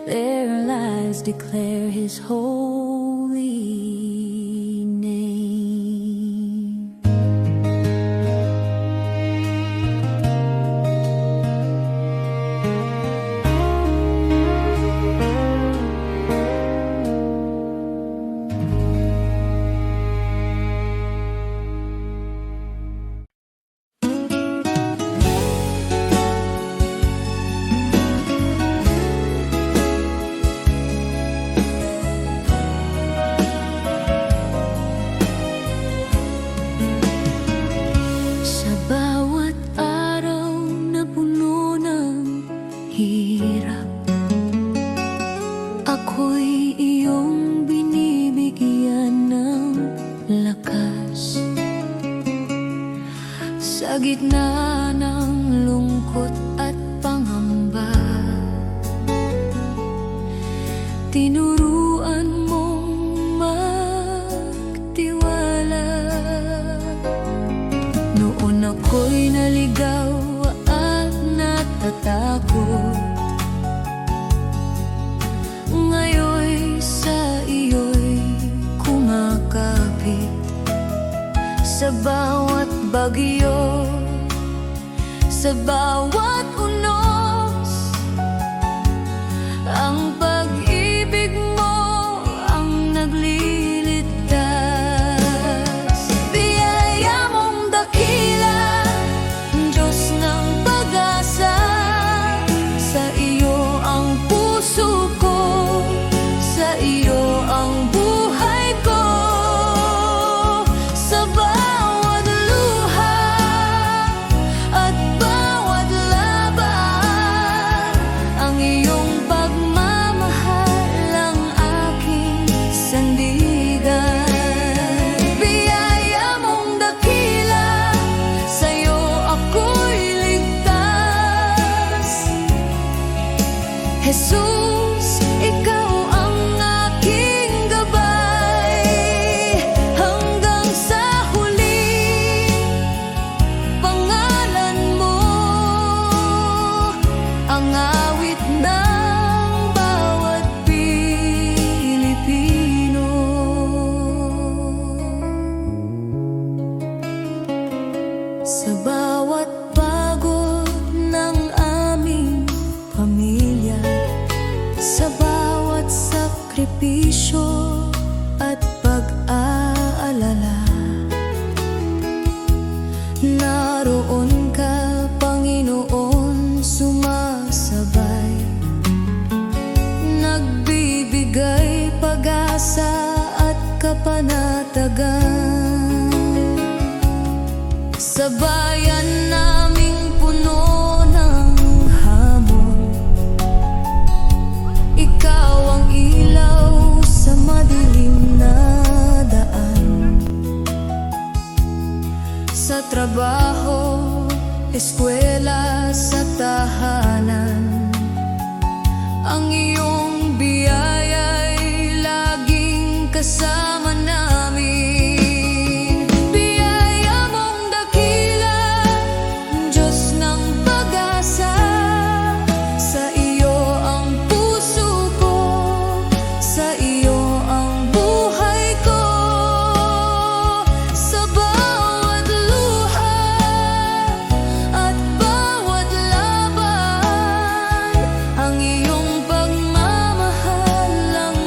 Speaker 3: their lives declare His holy name. Sa bawat araw na puno ng hirap, ako'y iyong binibigyan ng lakas. Sa gitna ng lungkot at pangamba, tinuruan mong magtiwala. Noon ako'y naligaw at natatakot, ngayon'y sa iyo'y kumakapit. Sa bawat bagyo, sa bawat unos, ang pag-ibig mo ang nagliligtas. Biyaya mong dakila, Diyos ng pag-asa, sa iyo ang puso ko, sa iyo ang buhay ko. Sa bawat luha at bawat laban, ang iyong pagmamahal ang aking sandigan. Biyaya mong dakila, sa'yo ako'y ligtas. Jesus, ikaw ang aking gabay, hanggang sa huli. Pangalan mo ang awit ng bawat Pilipino. Sa bawat pagod ng aming pamilya, sa bawat sakripisyo at pag-aalala, naroon ka, Panginoon, sumasabay, nagbibigay pag-asa at kapanatagan. Sa bayan naming puno ng hamon, ikaw ang ilaw sa madilim na daan. Sa trabaho, eskwela, sa tahanan, ang iyong biyaya'y laging kasama namin. Biyaya mong dakila, Diyos ng pag-asa, sa iyo ang puso ko, sa iyo ang buhay ko. Sa bawat luha at bawat laban, ang iyong pagmamahal ang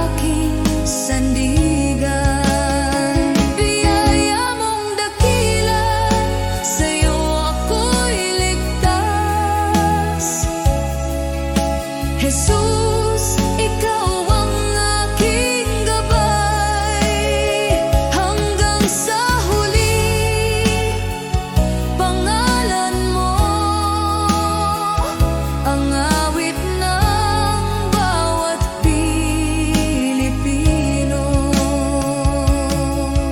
Speaker 3: aking sandigan. Biyaya mong dakila, sa'yo ako'y ligtas. Jesus, ikaw ang aking gabay, hanggang sa huli. Pangalan mo ang awit ng bawat Pilipino.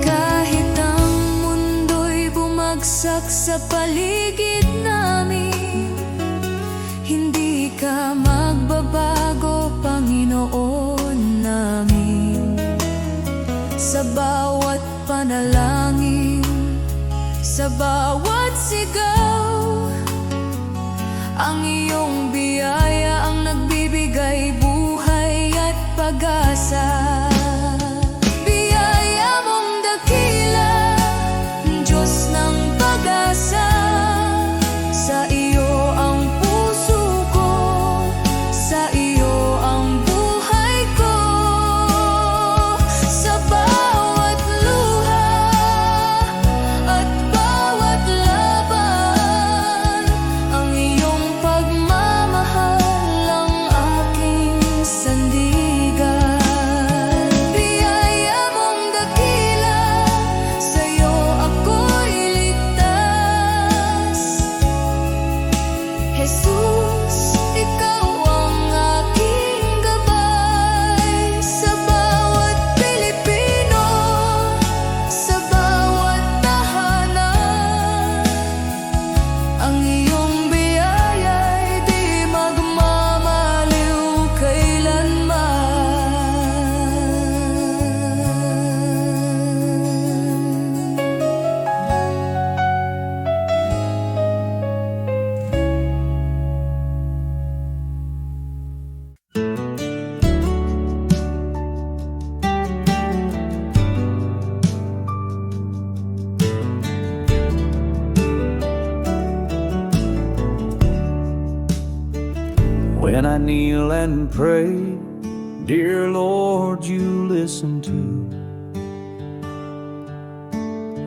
Speaker 3: Kahit ang mundo'y bumagsak sa paligid namin, hindi ka magbabago, Panginoon namin. Sa bawat panalangin, sa bawat sigaw, ang iyong biyaya ang nagbibigay buhay.
Speaker 1: pag-asa. Biyaya mong dakila, Diyos ng pag-asa. Sa iyo ang puso ko, sa iyo ang buhay ko. Sa bawat luha at bawat laban, ang iyong pagmamahal ang aking sandigan. Biyaya mong dakila, sa iyo ako'y ligtas. Jesus, ikaw ang aking gabay. Sa bawat Pilipino, sa bawat tahanan, ang iyong biyaya'y di magmamaliw kailanman.
Speaker 2: When I kneel and pray, dear Lord, you listen too.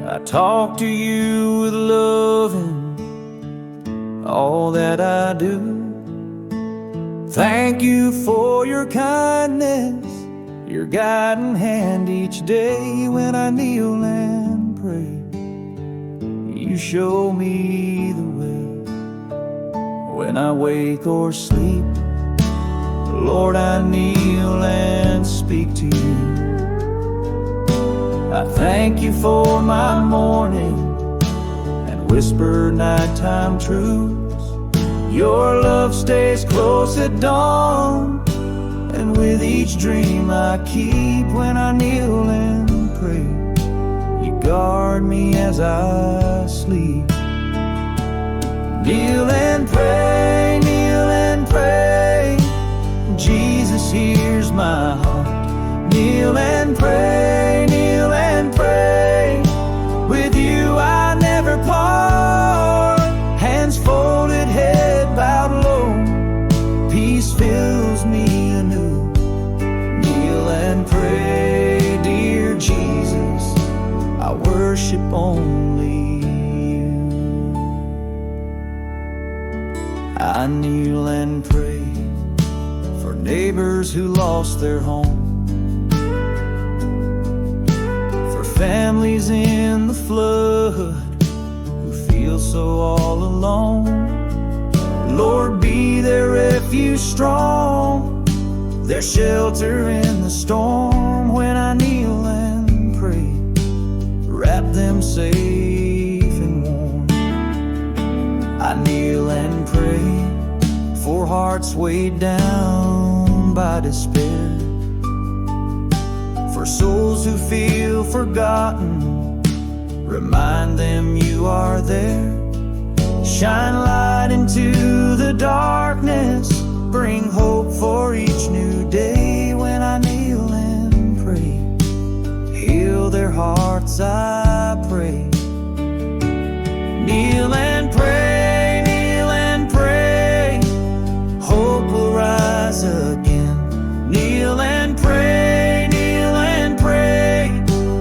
Speaker 2: I talk to you with love in all that I do. Thank you for your kindness, your guiding hand each day. When I kneel and pray, you show me the way. When I wake or sleep, Lord, I kneel and speak to you. I thank you for my morning and whisper nighttime truths. Your love stays close at dawn, and with each dream I keep. When I kneel and pray, you guard me as I sleep. Kneel and pray, kneel and pray. Jesus hears my heart. Kneel and pray, kneel and pray. With you I never part. Hands folded, head bowed low. Peace fills me anew. Kneel and pray, dear Jesus. I worship only. I kneel and pray for neighbors who lost their home, for families in the flood who feel so all alone. Lord, be their refuge strong, their shelter in the storm. When I kneel and pray, wrap them safe and warm. I kneel and pray for hearts weighed down by despair, for souls who feel forgotten. Remind them you are there. Shine light into the darkness, bring hope for each new day. When I kneel and pray, heal their hearts, I pray. Kneel and pray, kneel and pray. Hope will rise again. Kneel and pray, kneel and pray.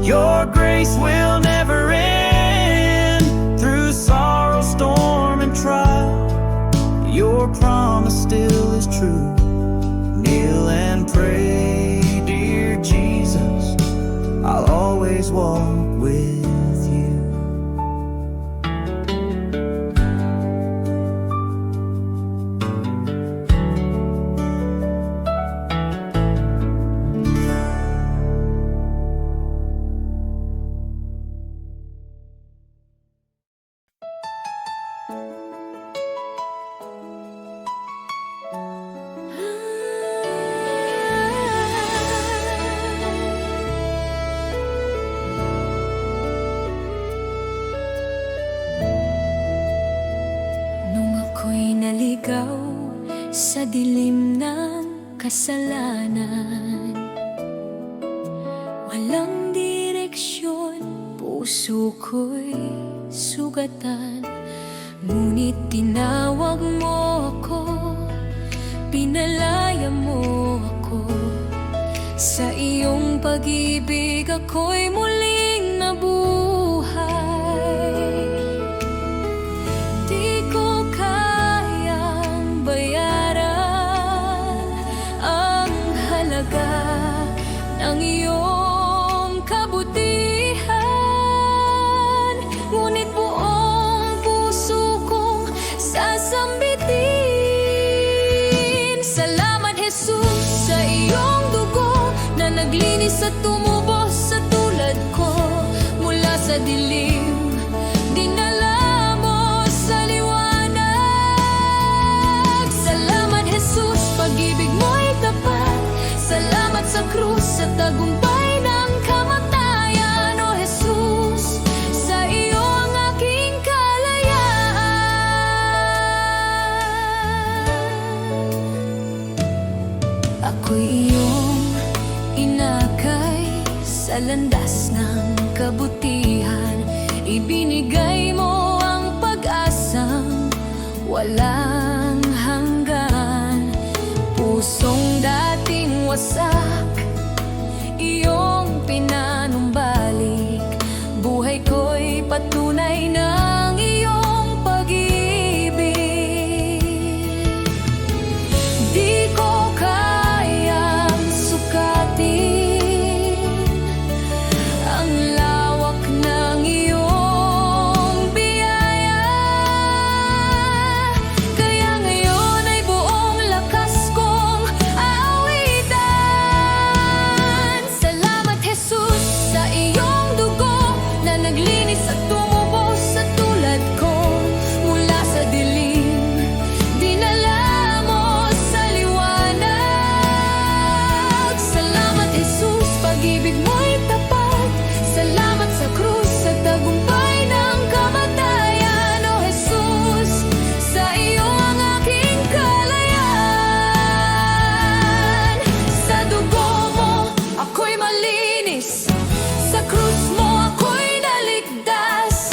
Speaker 2: Your grace will never end. Through sorrow, storm, and trial, your promise still is true. Kneel and pray, dear Jesus. I'll always walk with you.
Speaker 1: Naligaw sa dilim ng kasalanan, walang direksyon. Puso ko'y sugatan, ngunit tinawag mo ako, pinalaya mo ako. Sa iyong pag-ibig ako'y muling nabuhay. Di ko kayang bayaran ang halaga ng iyong kabutihan, ngunit buong puso kong sasambitin. Salamat, Jesus, sa iyong dugo na naglinis at tumubos sa tulad ko. Mula sa dilim, dinala mo sa liwanag. Salamat, Jesus, pag-ibig mo'y tapat. Salamat sa krus, sa tagumpay ng kamatayan. O Jesus, sa iyo ang aking kalayaan. Ako'y iyong inakay sa landas ng kabutihan. Ibinigay mo ang pag-asang walang hanggan. Pusong dating wasak, iyong pinanumbalik. Buhay ko'y patunay ng iyong pag-ibig. Di ko kayang sukatin ang lawak ng iyong biyaya. Kaya ngayon ay buong lakas kong awitan. Salamat, Jesus, sa iyong dugo na naglinis at tumubos sa tulad ko. Mula sa dilim, dinala mo sa liwanag. Salamat, Jesus, pag-ibig mo'y tapat. Salamat sa krus, sa tagumpay ng kamatayan. O Jesus, sa iyo ang aking kalayaan. Sa dugo mo ako'y malinis, sa krus mo ako'y naligtas.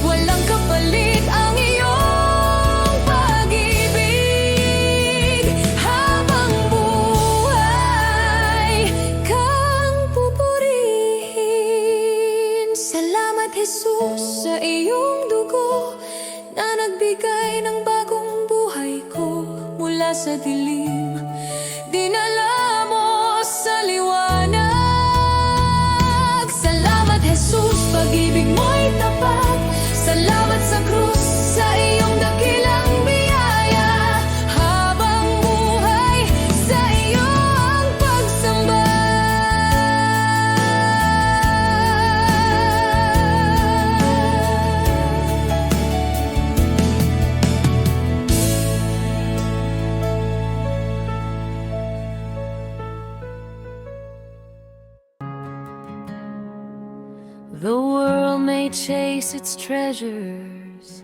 Speaker 1: Walang kapalit ang iyong pag-ibig. Habang buhay kang pupurihin. Salamat, Jesus, sa iyong dugo na nagbigay ng bagong buhay ko. Mula sa dilim, dinala mo sa liwanag. Salamat, Jesus, pag-ibig mo'y tapat. Salamat sa krus, sa iyong dakilang biyaya. Habang buhay, sa iyo ang pagsamba. The world may chase its treasures,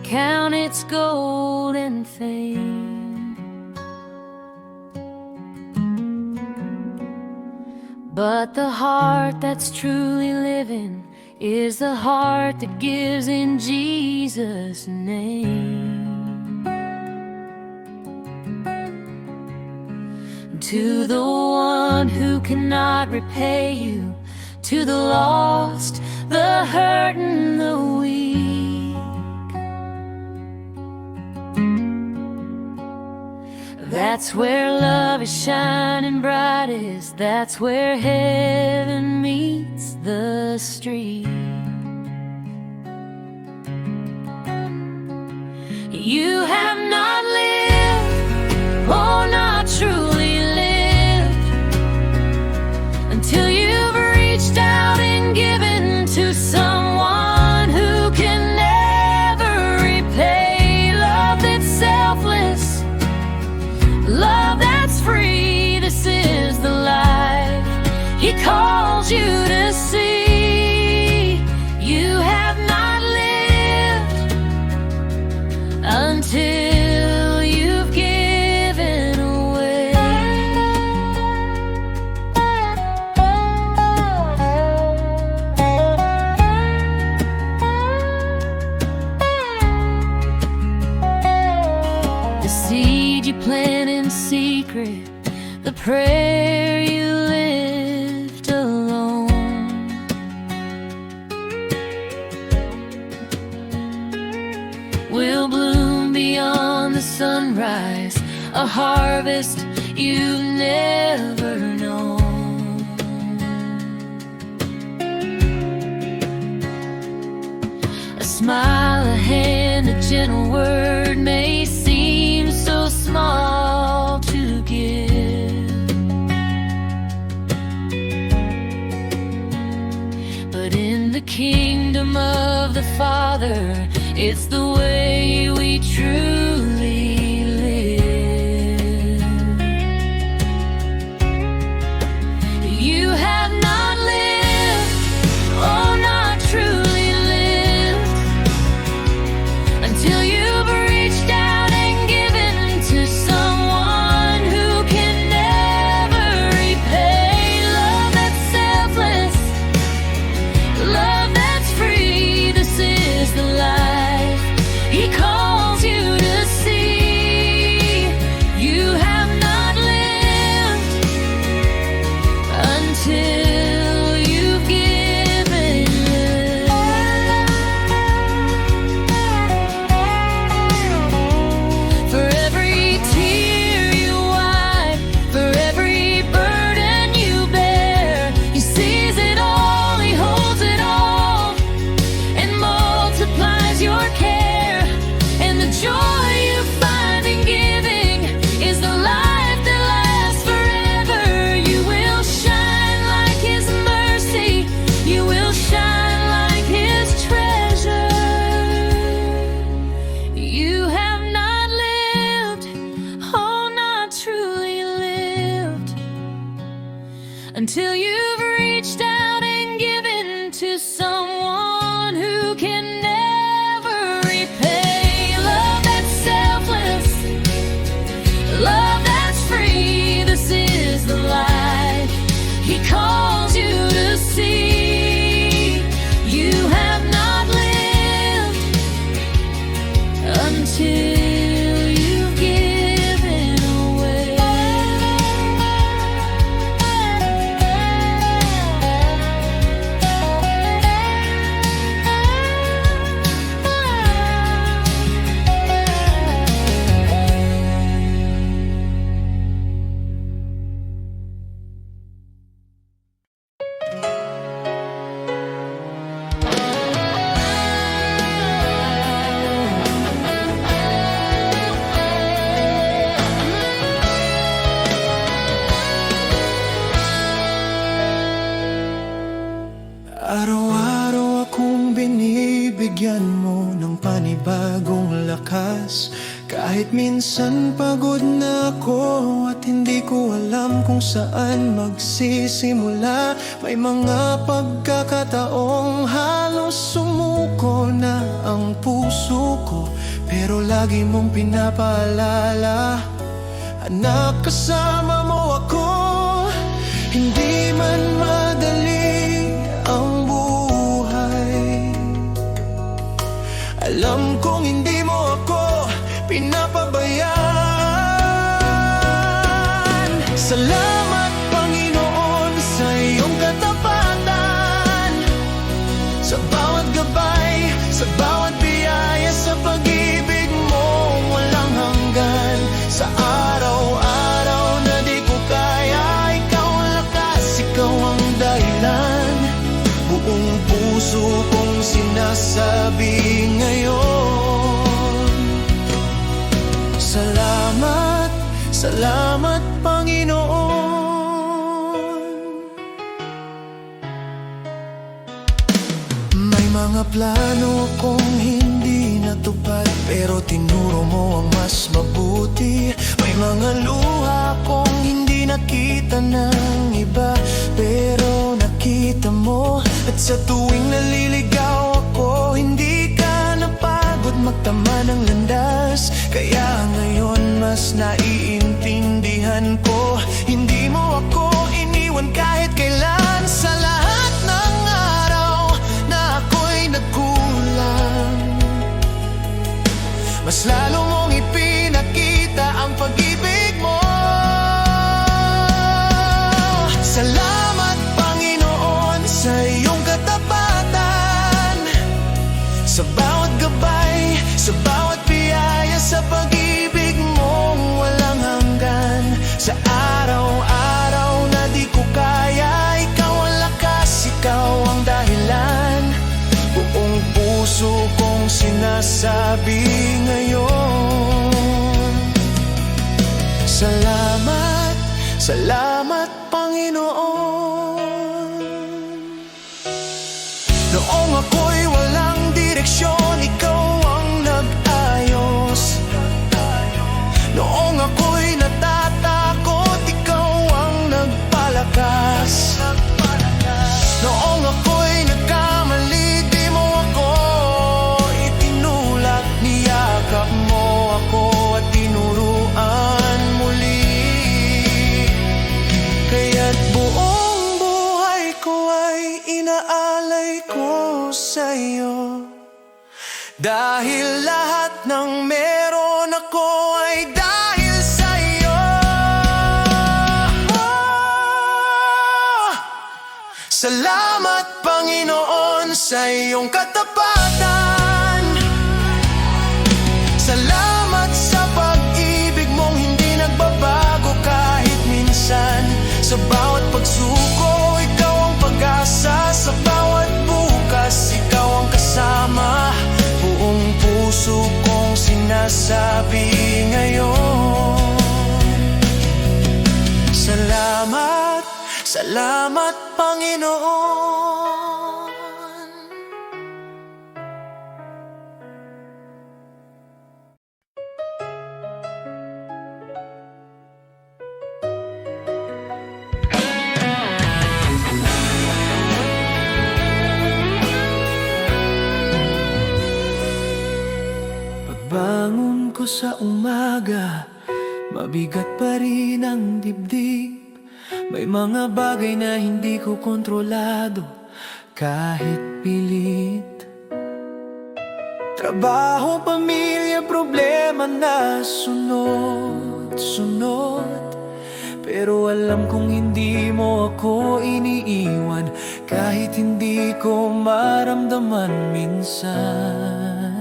Speaker 1: count its gold and fame, but the heart that's truly living is the heart that gives in Jesus' name. To the one who cannot repay you, to the lost, the hurt and the weak, that's where love is shining brightest. That's where heaven meets the street. You have not lived, oh, not truly lived, until you've reached out and given to someone who can never repay. Love that's selfless, love that's free. This is the life He calls you to see. the prayer you lived alone. Will bloom beyond the sunrise, a harvest you've never known. A smile, a hand, a gentle word may seem so small to give, but in the kingdom of the Father, it's the way we truly live. You have not lived, oh, not truly lived, until you've reached out and given to someone who can never repay. Love that's selfless, love that's free. This is the life He calls you to see. You have not lived until you've given. For every tear you wipe, for every burden you bear, He sees it all, He holds it all, and multiplies your care. And the joy you find in giving is the life that lasts forever. You will shine like His mercy, you will shine like His treasure. You have not lived, oh, not truly lived, until you've reached out and given to someone who can never repay. Love that's selfless, love that's free. This is the life He calls you to see. You have not lived until you've given away.
Speaker 5: Araw-araw akong binibigyan mo ng panibagong lakas. Kahit minsan pagod na ako at hindi ko alam kung saan magsisimula. May mga pagkakataong halos sumuko na ang puso ko, pero lagi mong pinapaalala, anak, kasama mo ako. Hindi man madali ang buhay, alam kong hindi mo ako pinapabayaan. Salamat, Panginoon, sa iyong katapatan, sa bawat gabay, sa bawat biyaya, sa pag-ibig mo walang hanggan. Sa araw-araw na di ko kaya, ikaw ang lakas, ikaw ang dahilan. Buong puso kong sinasabi ngayon, salamat, salamat, Panginoon. May mga plano akong hindi natupad, pero tinuro mo ang mas mabuti. May mga luha akong hindi nakita ng iba, pero nakita mo. At sa tuwing naliligaw ako, hindi ka napagod magtama ng landas. Kaya ngayon mas naiintindihan ko, hindi mo ako iniwan kahit kailan. Sa lahat ng araw na ako'y nagkulang, mas lalo mong ipinakita ang pag-ibig mo. Salamat, salamat Panginoon. Noong ako'y walang direksyon, ikaw ang nag-ayos. Noong ako'y natatakot, ikaw ang nagpalakas. Noong ako'y nagkamali, di mo ako itinulak. Niyakap mo ako at tinuruan muli. Kaya't buong buhay ko ay inaalay ko sa'yo. Dahil lahat ng meron ako ay dahil sa'yo. Salamat Panginoon sa iyong katapatan. Salamat sa pag-ibig mong hindi nagbabago kahit minsan. Sa bawat pagsuko, ikaw ang pag-asa. Sa bawat bukas, ikaw ang kasama. Buong puso kong sinasabi ngayon, salamat, salamat Panginoon. Pagbangon ko sa umaga, mabigat pa rin ang dibdib. May mga bagay na hindi ko kontrolado kahit pilit. Trabaho, pamilya, problema na sunod-sunod. Pero alam kong hindi mo ako iniiwan kahit hindi ko maramdaman minsan.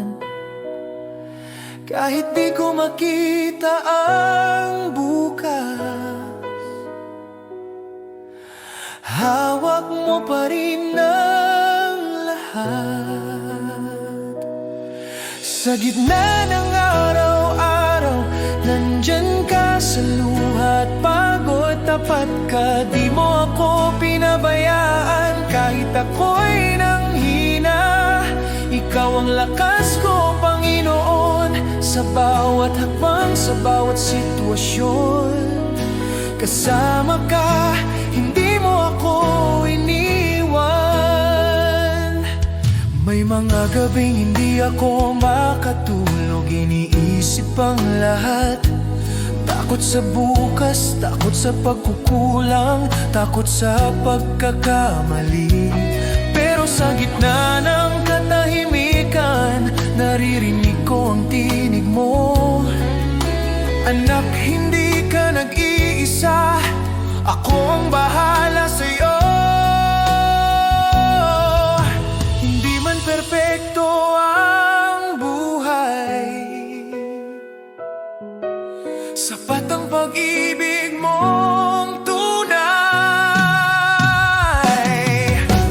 Speaker 5: Kahit di ko makita ang bukas, hawak mo pa rin ang lahat. Sa gitna ng araw-araw, nandyan ka sa luha at pagod. Tapat ka, di mo ako pinabayaan. Kahit ako'y nanghina, ikaw ang lakas ko, Panginoon. Sa bawat hakbang, sa bawat sitwasyon, kasama ka, hindi mo ako iniwan. May mga gabing hindi ako makatulog, iniisip ang lahat. Takot sa bukas, takot sa pagkukulang, takot sa pagkakamali. Pero sa gitna ng katahimikan, naririnig ko ang tinig mo. Anak, hindi ka nag-iisa, ako ang bahala sa'yo. Hindi man perpekto ang buhay, sapat ang pag-ibig mong tunay.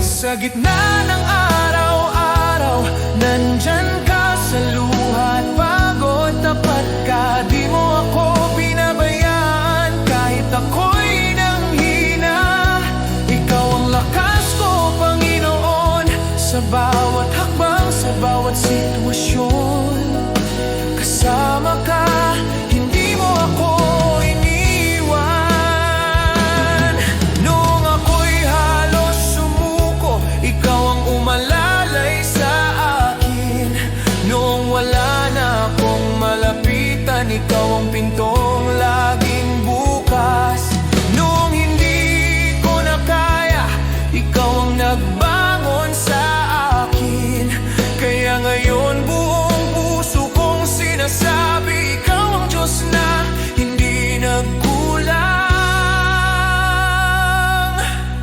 Speaker 5: Sa gitna ng araw-araw, nandyan ka sa luha at pagod. Tapat ka, di mo ako pinabayaan. Kahit ako'y nanghina, ikaw ang lakas ko, Panginoon. Sa bawat hakbang, sa bawat sitwasyon, kasama ka, hindi mo ako iniwan. Noong ako'y halos sumuko, ikaw ang umalalay sa akin. Noong wala na akong malapitan, ikaw ang pintong laging bukas. Noong hindi ko na kaya, ikaw ang nagbangon sa akin. Kaya ngayon buong puso kong sinasabi, ikaw ang Diyos na hindi nagkulang.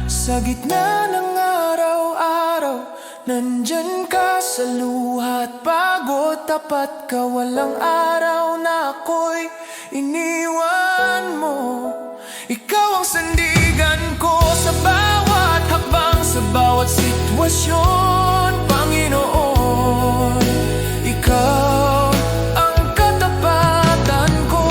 Speaker 5: Sa gitna ng araw-araw, nandyan ka sa luha at pagod. Tapat ka, walang araw na ako'y iniwan mo. Ikaw ang sandigan ko sa bawat hakbang, sa bawat sitwasyon, Panginoon. Ikaw ang katapatan ko.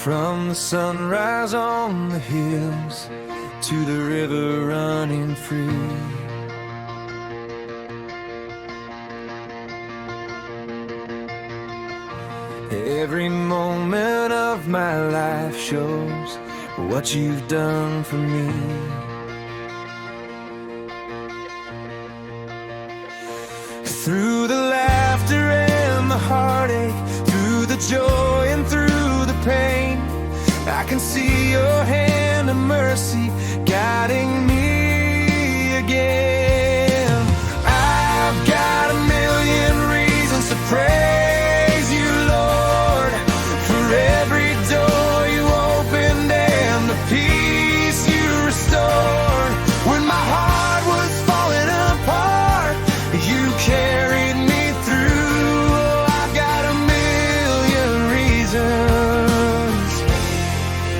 Speaker 5: From the sunrise on the hills to the river running free. Every moment of my life shows what you've done for me. Through the laughter and the heartache, through the joy and through the pain, I can see your hand of mercy guiding me again. I've got a million reasons to praise you, Lord, for every door you opened and the peace you restored. When my heart was falling apart, you carried me through. Oh, I've got a million reasons,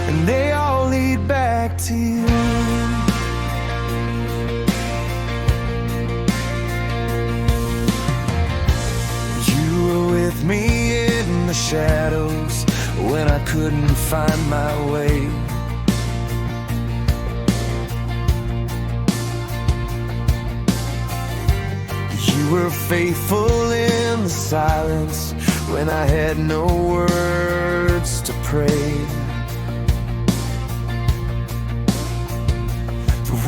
Speaker 5: and they all lead back to you. You were with me in the shadows when I couldn't find my way. You were faithful in the silence when I had no words to pray.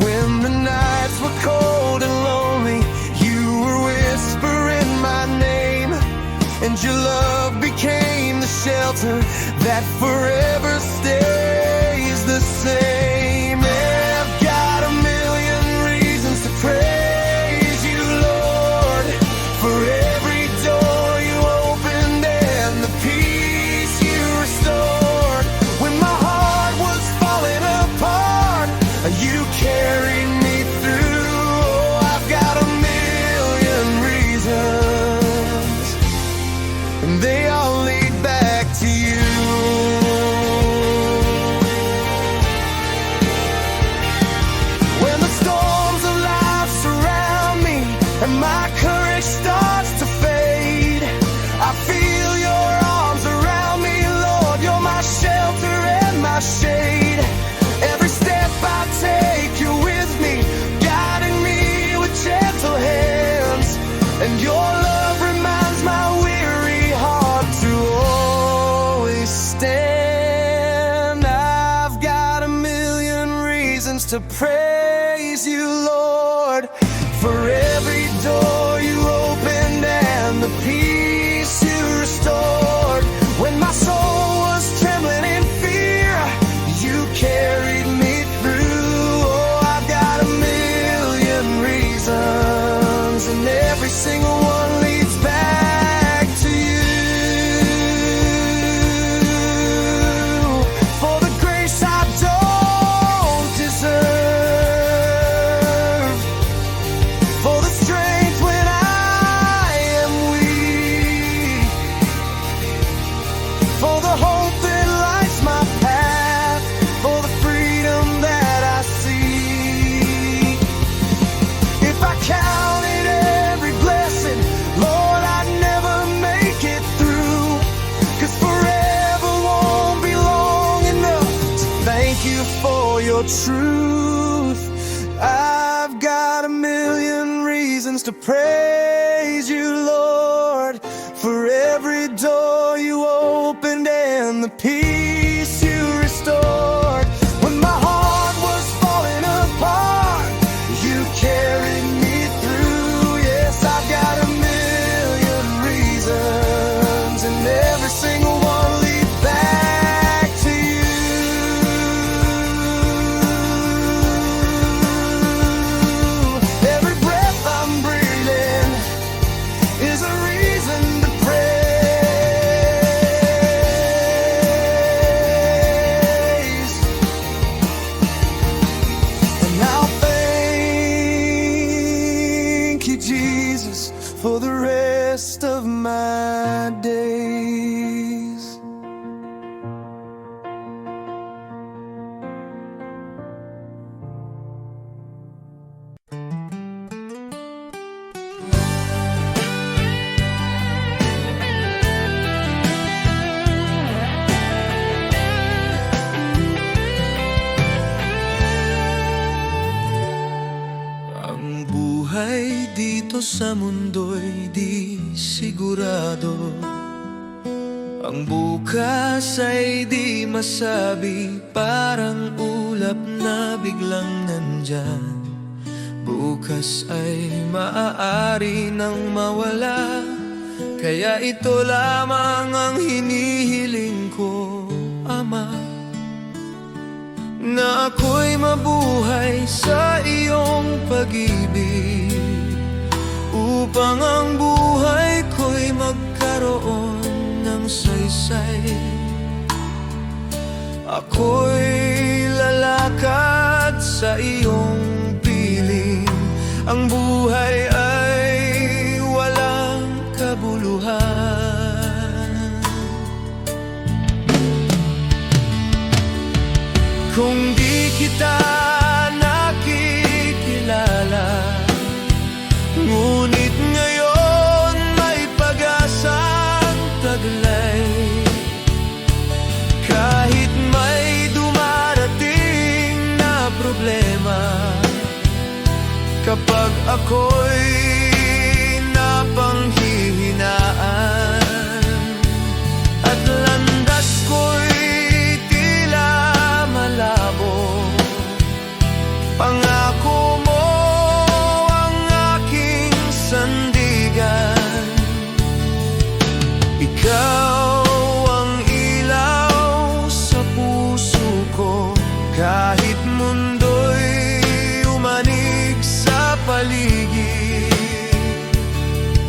Speaker 5: When the nights were cold and lonely, you were whispering my name, and your love became the shelter that forever stays the same. I've got a million reasons to praise you, Lord, for every door you opened and the peace you restored. When my heart was falling apart, you carried me through. Oh, I've got a million reasons, and they all lead back to you. When the storms of life surround me and my courage starts to fade, I feel your arms around me, Lord. You're my shelter and my shade. Every step I take, you're with me, guiding me with gentle hands, and your love reminds my weary heart to always stand. I've got a million reasons to praise you, Lord, for every door you opened and the peace you restored. When my soul was trembling in fear, you carried me through. Oh, I've got a million reasons, and every single one leads back to you. For the grace I don't deserve, for the strength when I am weak, for the hope that lights my path, for the freedom that I seek. If I counted every blessing, Lord, I'd never make it through, 'cause forever won't be long enough to thank you for your truth. I've got a million reasons to praise you, Lord, for every door you opened and the peace you restored. When my heart was falling apart, you carried me through. Yes, I've got a million reasons, and every single one leads back to you. Every breath I'm breathing is a reason to praise. And I'll thank you, Jesus, for the rest of my days. dito sa mundo'y di sigurado. Ang bukas ay di masabi, parang ulap na biglang nandyan. Bukas ay maaari nang mawala, kaya ito lamang ang hinihiling ko, Ama, na ako'y mabuhay sa iyong pag-ibig, upang ang buhay ko'y magkaroon ng saysay. Ako'y lalakad sa iyong piling, ang buhay ay walang kabuluhan. Kung di kita nakikilala, ngunit ngayon may pag-asang taglay. Kahit may dumarating na problema, kapag ako'y napanghihinaan at landas ko'y tila malabo, pangako mo ang aking sandigan. Ikaw ang ilaw sa puso ko, kahit mundo'y umanig sa paligid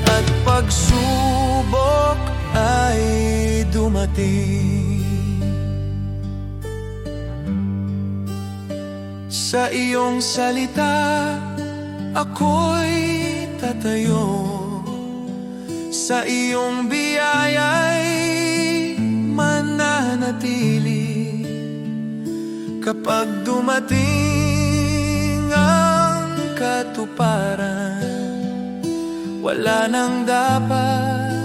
Speaker 5: at pagsubok ay dumating. Sa iyong salita ako'y tatayo, sa iyong biyaya'y mananatili. Kapag dumating ang katuparan, wala nang dapat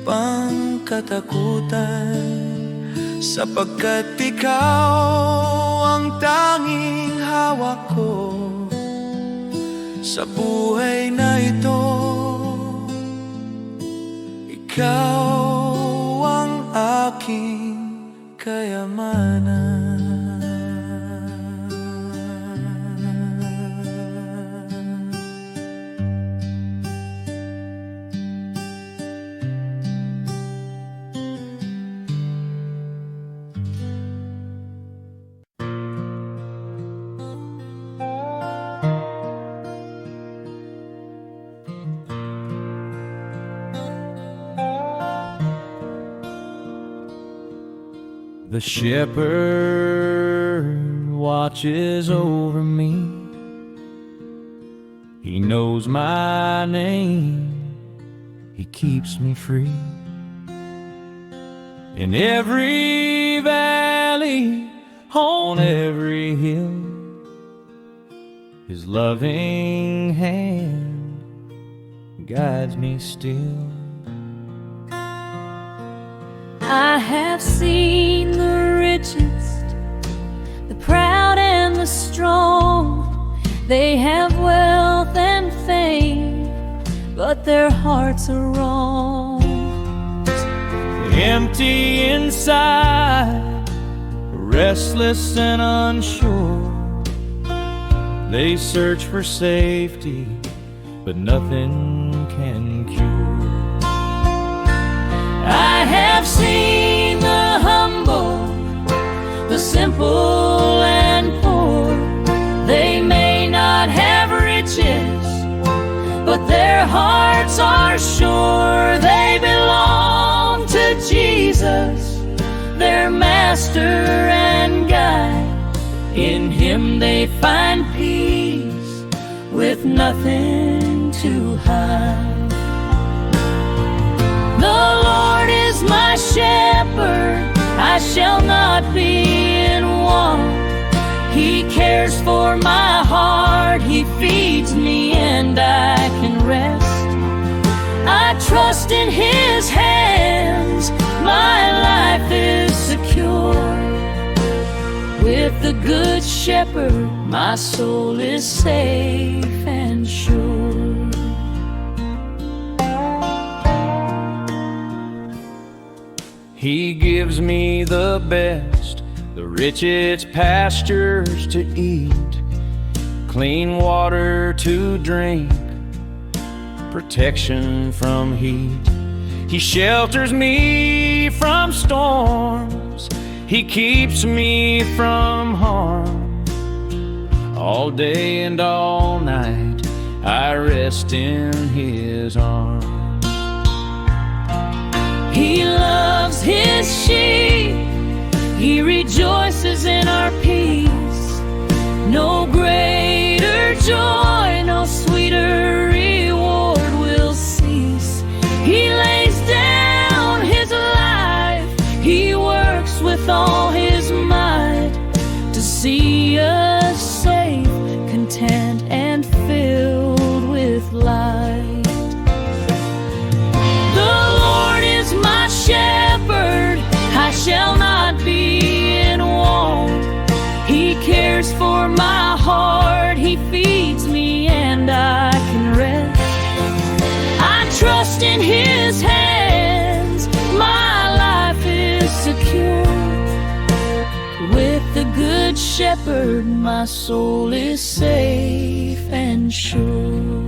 Speaker 5: pang katakutan, sapagkat ikaw ang tanging hawak ko sa buhay na ito. Ikaw ang aking kayamanan.
Speaker 2: The shepherd watches over me. He knows my name. He keeps me free. In every valley, on every hill, His loving hand guides me still.
Speaker 1: I have seen the richest, the proud and the strong. They have wealth and fame, but their hearts are wrong.
Speaker 2: Empty inside, restless and unsure. They search for safety, but nothing can cure.
Speaker 1: I have seen the humble, the simple and poor. They may not have riches, but their hearts are sure. They belong to Jesus, their master and guide. In Him they find peace with nothing to hide. The Lord is my shepherd, I shall not be in want. He cares for my heart, He feeds me and I can rest. I trust in His hands, my life is secure. With the Good Shepherd, my soul is safe and sure.
Speaker 2: He gives me the best, the richest pastures to eat, clean water to drink, protection from heat. He shelters me from storms, He keeps me from harm. All day and all night I rest in His arms.
Speaker 1: He loves His sheep, He rejoices in our peace. No greater joy, no sweeter reward will cease. He lays down His life, He works with all His might to see us safe, content, and filled with light. My shepherd, I shall not be in want. He cares for my heart, He feeds me and I can rest. I trust in His hands, my life is secure. With the Good Shepherd, my soul is safe and sure.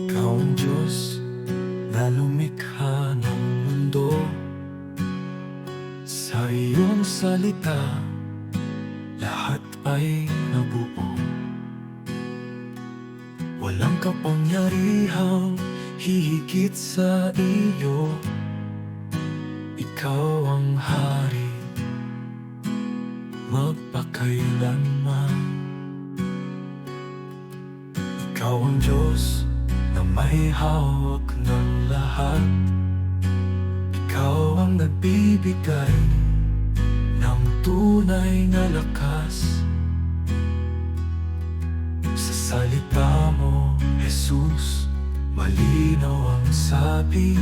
Speaker 5: Ikaw ang Diyos na lumikha ng mundo. Sa iyong salita, lahat ay nabuo. Walang kapangyarihang hihigit sa iyo. Ikaw ang hari, magpakailanman. Ikaw ang Diyos na may hawak ng lahat. Ikaw ang nagbibigay ng tunay na lakas. Sa salita mo, Jesus, malinaw ang sabi.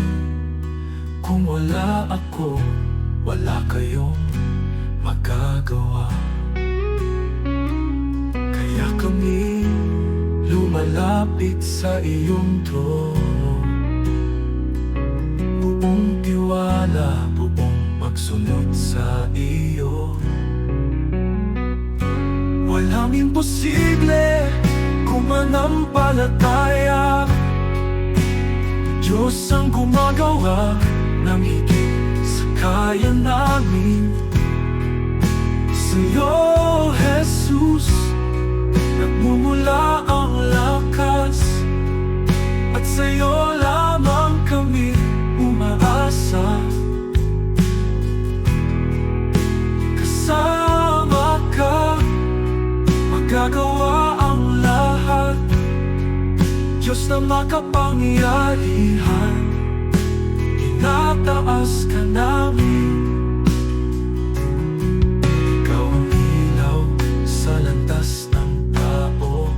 Speaker 5: Kung wala ako, wala kayong magagawa. Kaya kami lumalapit sa iyong trono, buong tiwala, buong pagsunod sa iyo. Walang imposible kung manampalataya. Diyos ang gumagawa ng higit sa kaya namin. Sa'yo, Jesus, nagmumula ang lakas, at sa'yo lamang kami umaasa. Kasama ka, magagawa ang lahat. Diyos na makapangyarihan, tinataas ka namin. Ikaw ang ilaw sa landas ng tao.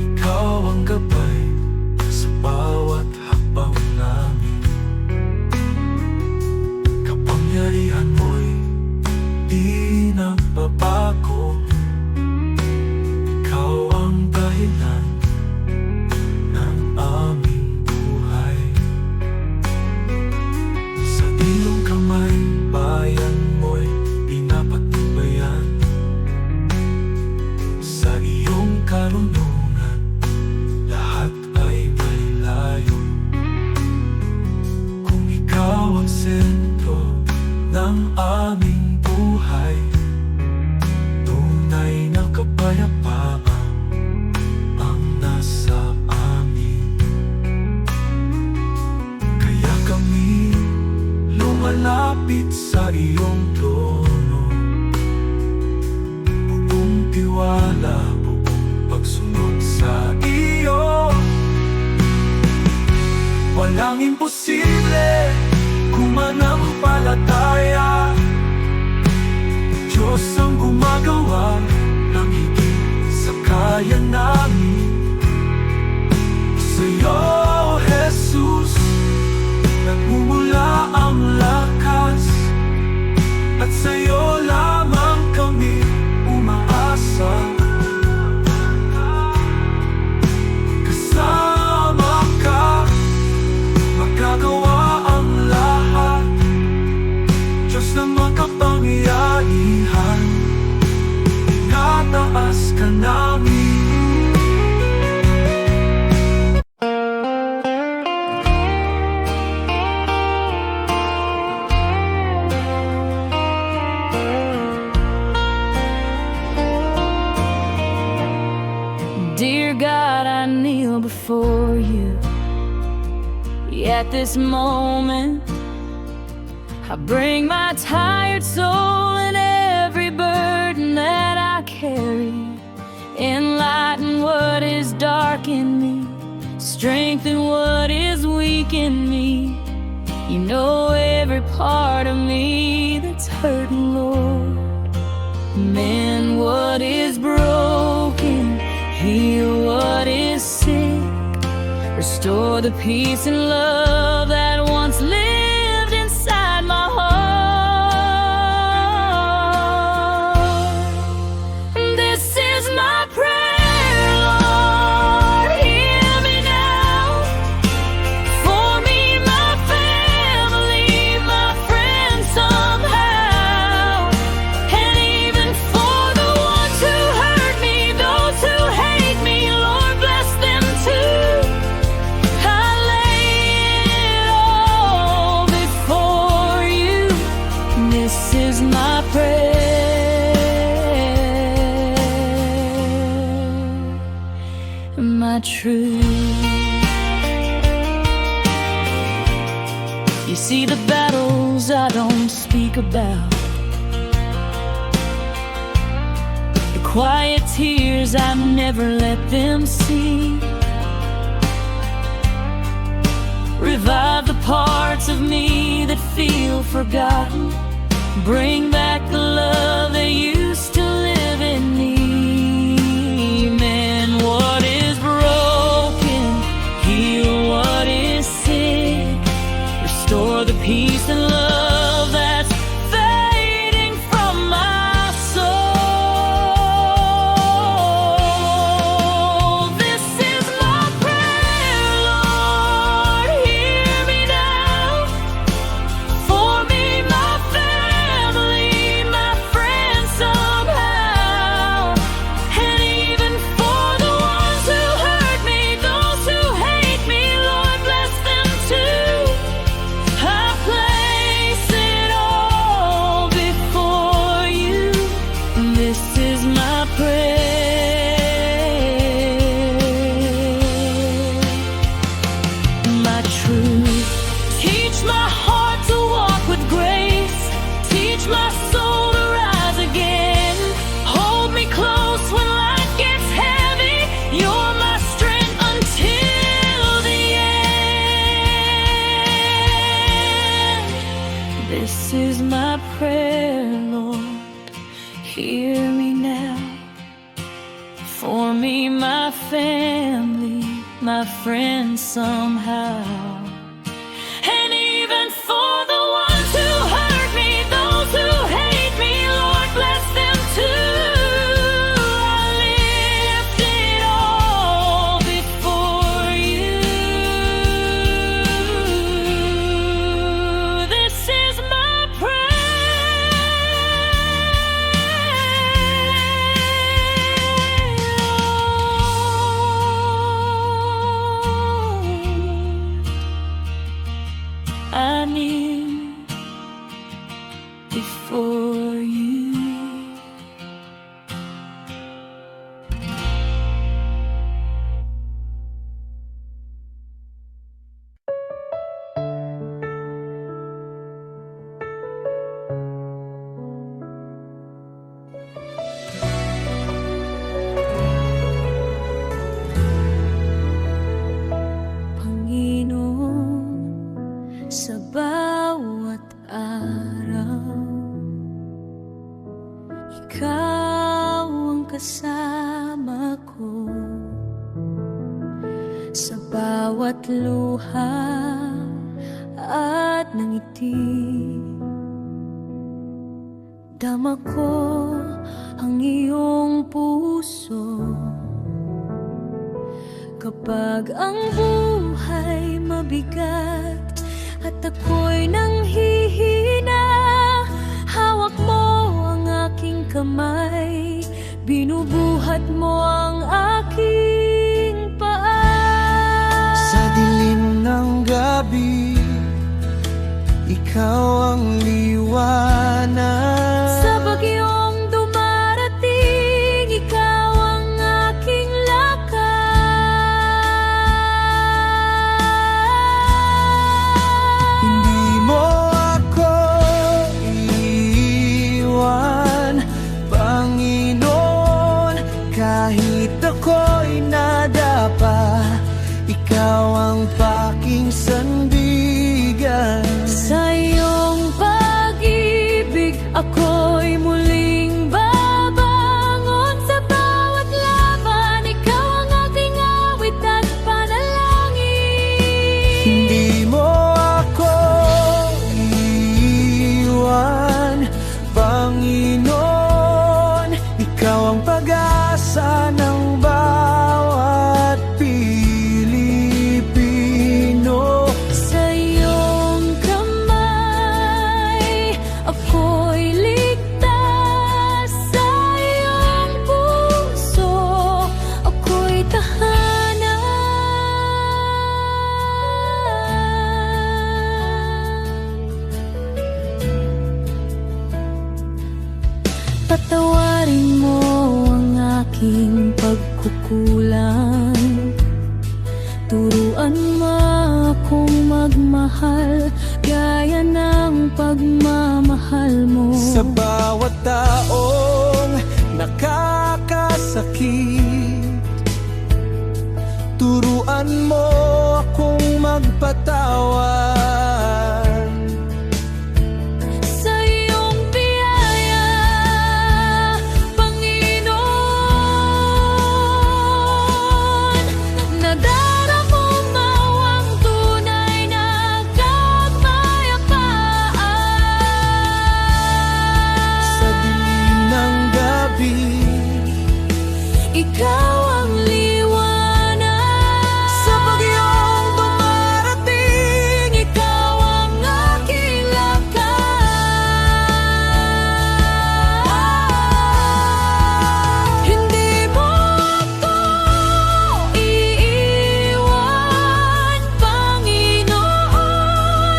Speaker 5: Ikaw ang gabay sa bawat hakbang namin. Kapangyarihan mo'y di nagbabago. Ikaw ang dahilan ng aming buhay. Sa ilong kamay, bayan mo'y pinapatnubayan. Sa iyong karunungan, lahat ay may layo. Kung ikaw ang sentro ng aming buhay, tunay na kapayapaan ang nasa amin. Kaya kami lumalapit sa iyong trono, buong tiwala, buong pagsunod sa iyo. Walang imposible kung manampalataya.
Speaker 2: Diyos ang gumagawa ng higit sa kaya namin. Sa'yo, Jesus, nagmumula ang lakas, at sa'yo lamang kami umaasa. Kasama ka, magagawa ang lahat. Diyos na makapangyarihan, nataas ka namin.
Speaker 1: Dear God, I kneel before you. At this moment, I bring my tired soul and every burden that I carry. Enlighten what is dark in me, strengthen what is weak in me. You know every part of me that's hurting, Lord. Mend what is broken, heal what is sick, restore the peace and love that once lived inside my heart. This is my prayer, Lord, hear me now. For me, my family, my friends somehow, and even for the ones who hurt me, those who hate me, Lord, bless them too. I lay it all before you. This is my prayer, my truth. You see the battles I don't speak about, the quiet tears I never let them see. Revive the parts of me that feel forgotten. Bring back the love that used to live in me. Mend what is broken, heal what is sick, restore the peace and love that's fading from my soul. This is my prayer, Lord, hear me now. For me, my family, my friends somehow, and even for the ones who hurt me, those who hate me, Lord, bless them too. I place it all before you. This is my prayer, my truth. Teach my heart to walk with grace. Teach my soul to rise again. Hold me close when life gets heavy. You're my strength until the end. This is my prayer, Lord, hear me now. For me, my family, my friends somehow, and even for the ones who hurt me, those who hate me, Lord, bless them too. I lift it all before you. This is my prayer. I kneel before you. Panginoon, sa bawat araw
Speaker 3: ikaw ang kasama ko sa bawat luha at ngiti. Dama ko ang iyong puso kapag ang buhay mabigat at ako'y nanghihina. Hawak mo ang aking kamay, binubuhat mo ang aking paa.
Speaker 5: Sa dilim ng gabi, ikaw ang liwanag.
Speaker 3: Sa bagyong dumarating, ikaw ang aking lakas.
Speaker 5: Hindi mo ako iiwan, Panginoon, kahit ako'y nadapa. Ikaw ang paking sandigan.
Speaker 3: Sa iyong pag-ibig, ako'y muling babangon. Sa bawat laban, ikaw ang aking awit at panalangin.
Speaker 5: Hindi mo ako iiwan, Panginoon. Ikaw ang pag-asa ng bawat Pilipino.
Speaker 3: Sa iyong kamay, ako'y ligtas. Sa iyong puso, ako'y tahanan. Patawarin mo ang aking pagkukulang. Turuan mo akong magmahal gaya ng pagmamahal mo.
Speaker 5: Sa bawat taong nakakasakit, turuan mo akong magpatawad.
Speaker 3: Sa iyong biyaya, Panginoon, nadaramo mo ang tunay na kapayapaan.
Speaker 5: Sa dilim ng gabi,
Speaker 3: Ikaw ang liwanag.
Speaker 5: sa bagyong dumarating,
Speaker 3: Ikaw ang aking lakas. Hindi mo ako iiwan, Panginoon.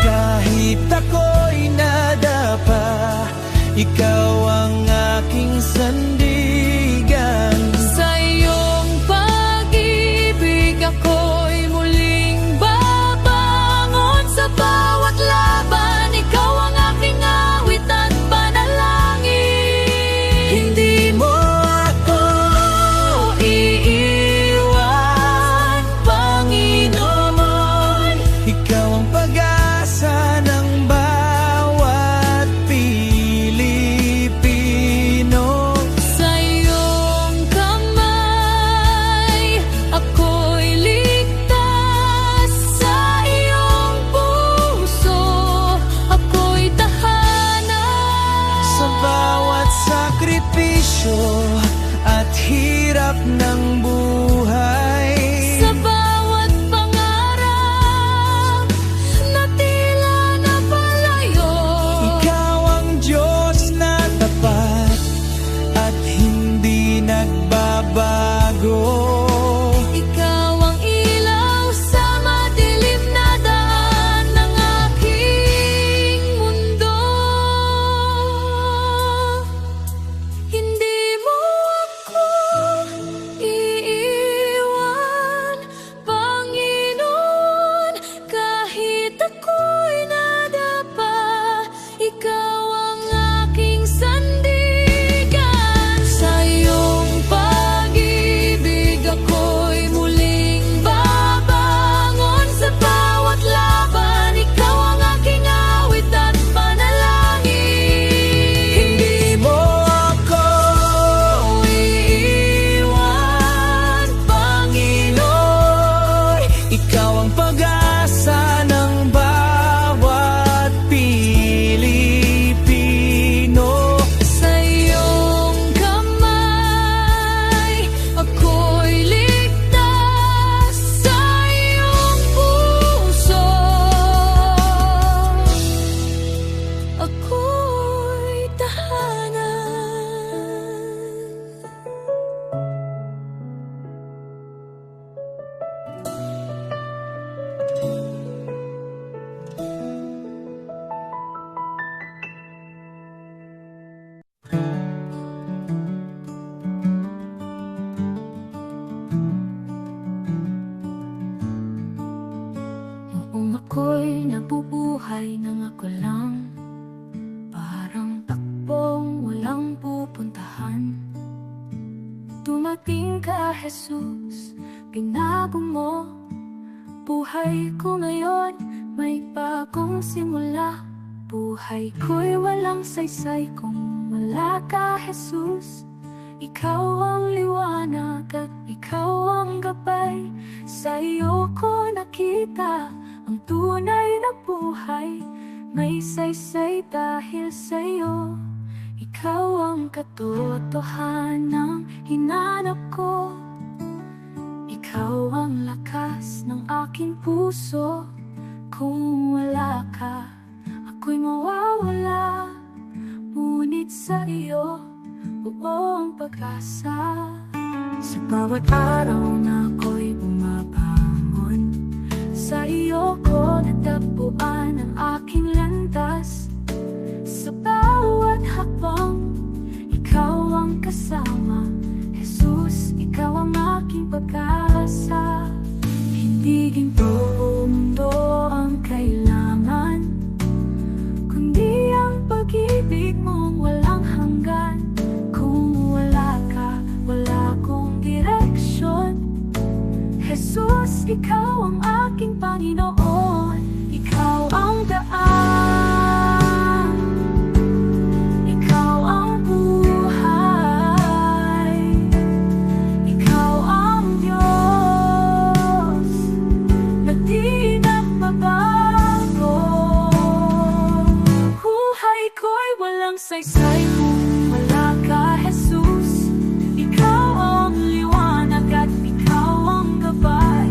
Speaker 5: kahit ako'y nadapa. Ikaw ang aking sandigan.
Speaker 3: Sa iyong pag-ibig, ako'y muling babangon. Sa bawat laban, ikaw ang aking awit at panalangin.
Speaker 5: Hindi mo ako
Speaker 3: iiwan, Panginoon.
Speaker 5: Ikaw ang pag-asa ng bawat Pilipino.
Speaker 3: nabubuhay nang ako lang, parang takbong walang pupuntahan. Dumating ka, Jesus, binago mo buhay ko ngayon, may bagong simula. Buhay ko'y walang saysay kung wala ka, Jesus. Ikaw ang liwanag at ikaw ang gabay. Sa iyo ko nakita ang tunay na buhay. May saysay dahil sa iyo. Ikaw ang katotohanan hinanap ko. Ikaw ang lakas ng aking puso. Kung wala ka, ako'y mawawala. Ngunit sa iyo, buo ang pag-asa. Sa bawat araw na ako'y bumabangon, sa iyo ko natagpuan ang aking landas. Sa bawat hakbang, ikaw ang kasama. Jesus, ikaw ang aking pag-asa. Hindi ginto o mundo ang kailangan, kundi ang pag-ibig mong walang hanggan. Kung wala ka, wala akong direksyon. Jesus, ikaw ang aking Panginoon. Ikaw ang daan, ikaw ang buhay, ikaw ang Diyos na di nagbabago. Buhay ko'y walang saysay kung wala ka, Jesus. Ikaw ang liwanag at ikaw ang gabay.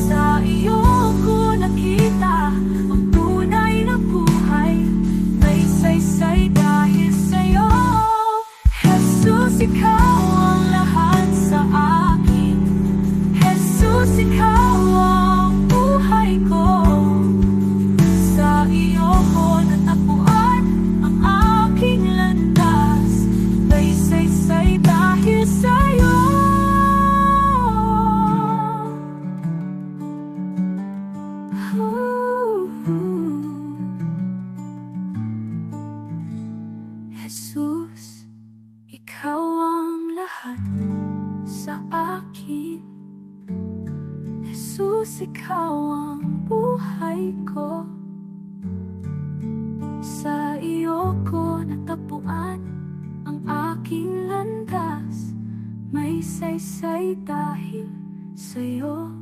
Speaker 3: Sa iyo ko nakita ang tunay na buhay. May saysay dahil sa iyo. Jesus, ikaw ang lahat sa akin. Jesus, ikaw ang buhay ko. Sa iyo ko natagpuan ang aking landas. May saysay dahil sa iyo. Jesus, ikaw ang lahat sa akin. Jesus, ikaw ang buhay ko. Sa iyo ko natagpuan ang aking landas. May saysay dahil sa iyo.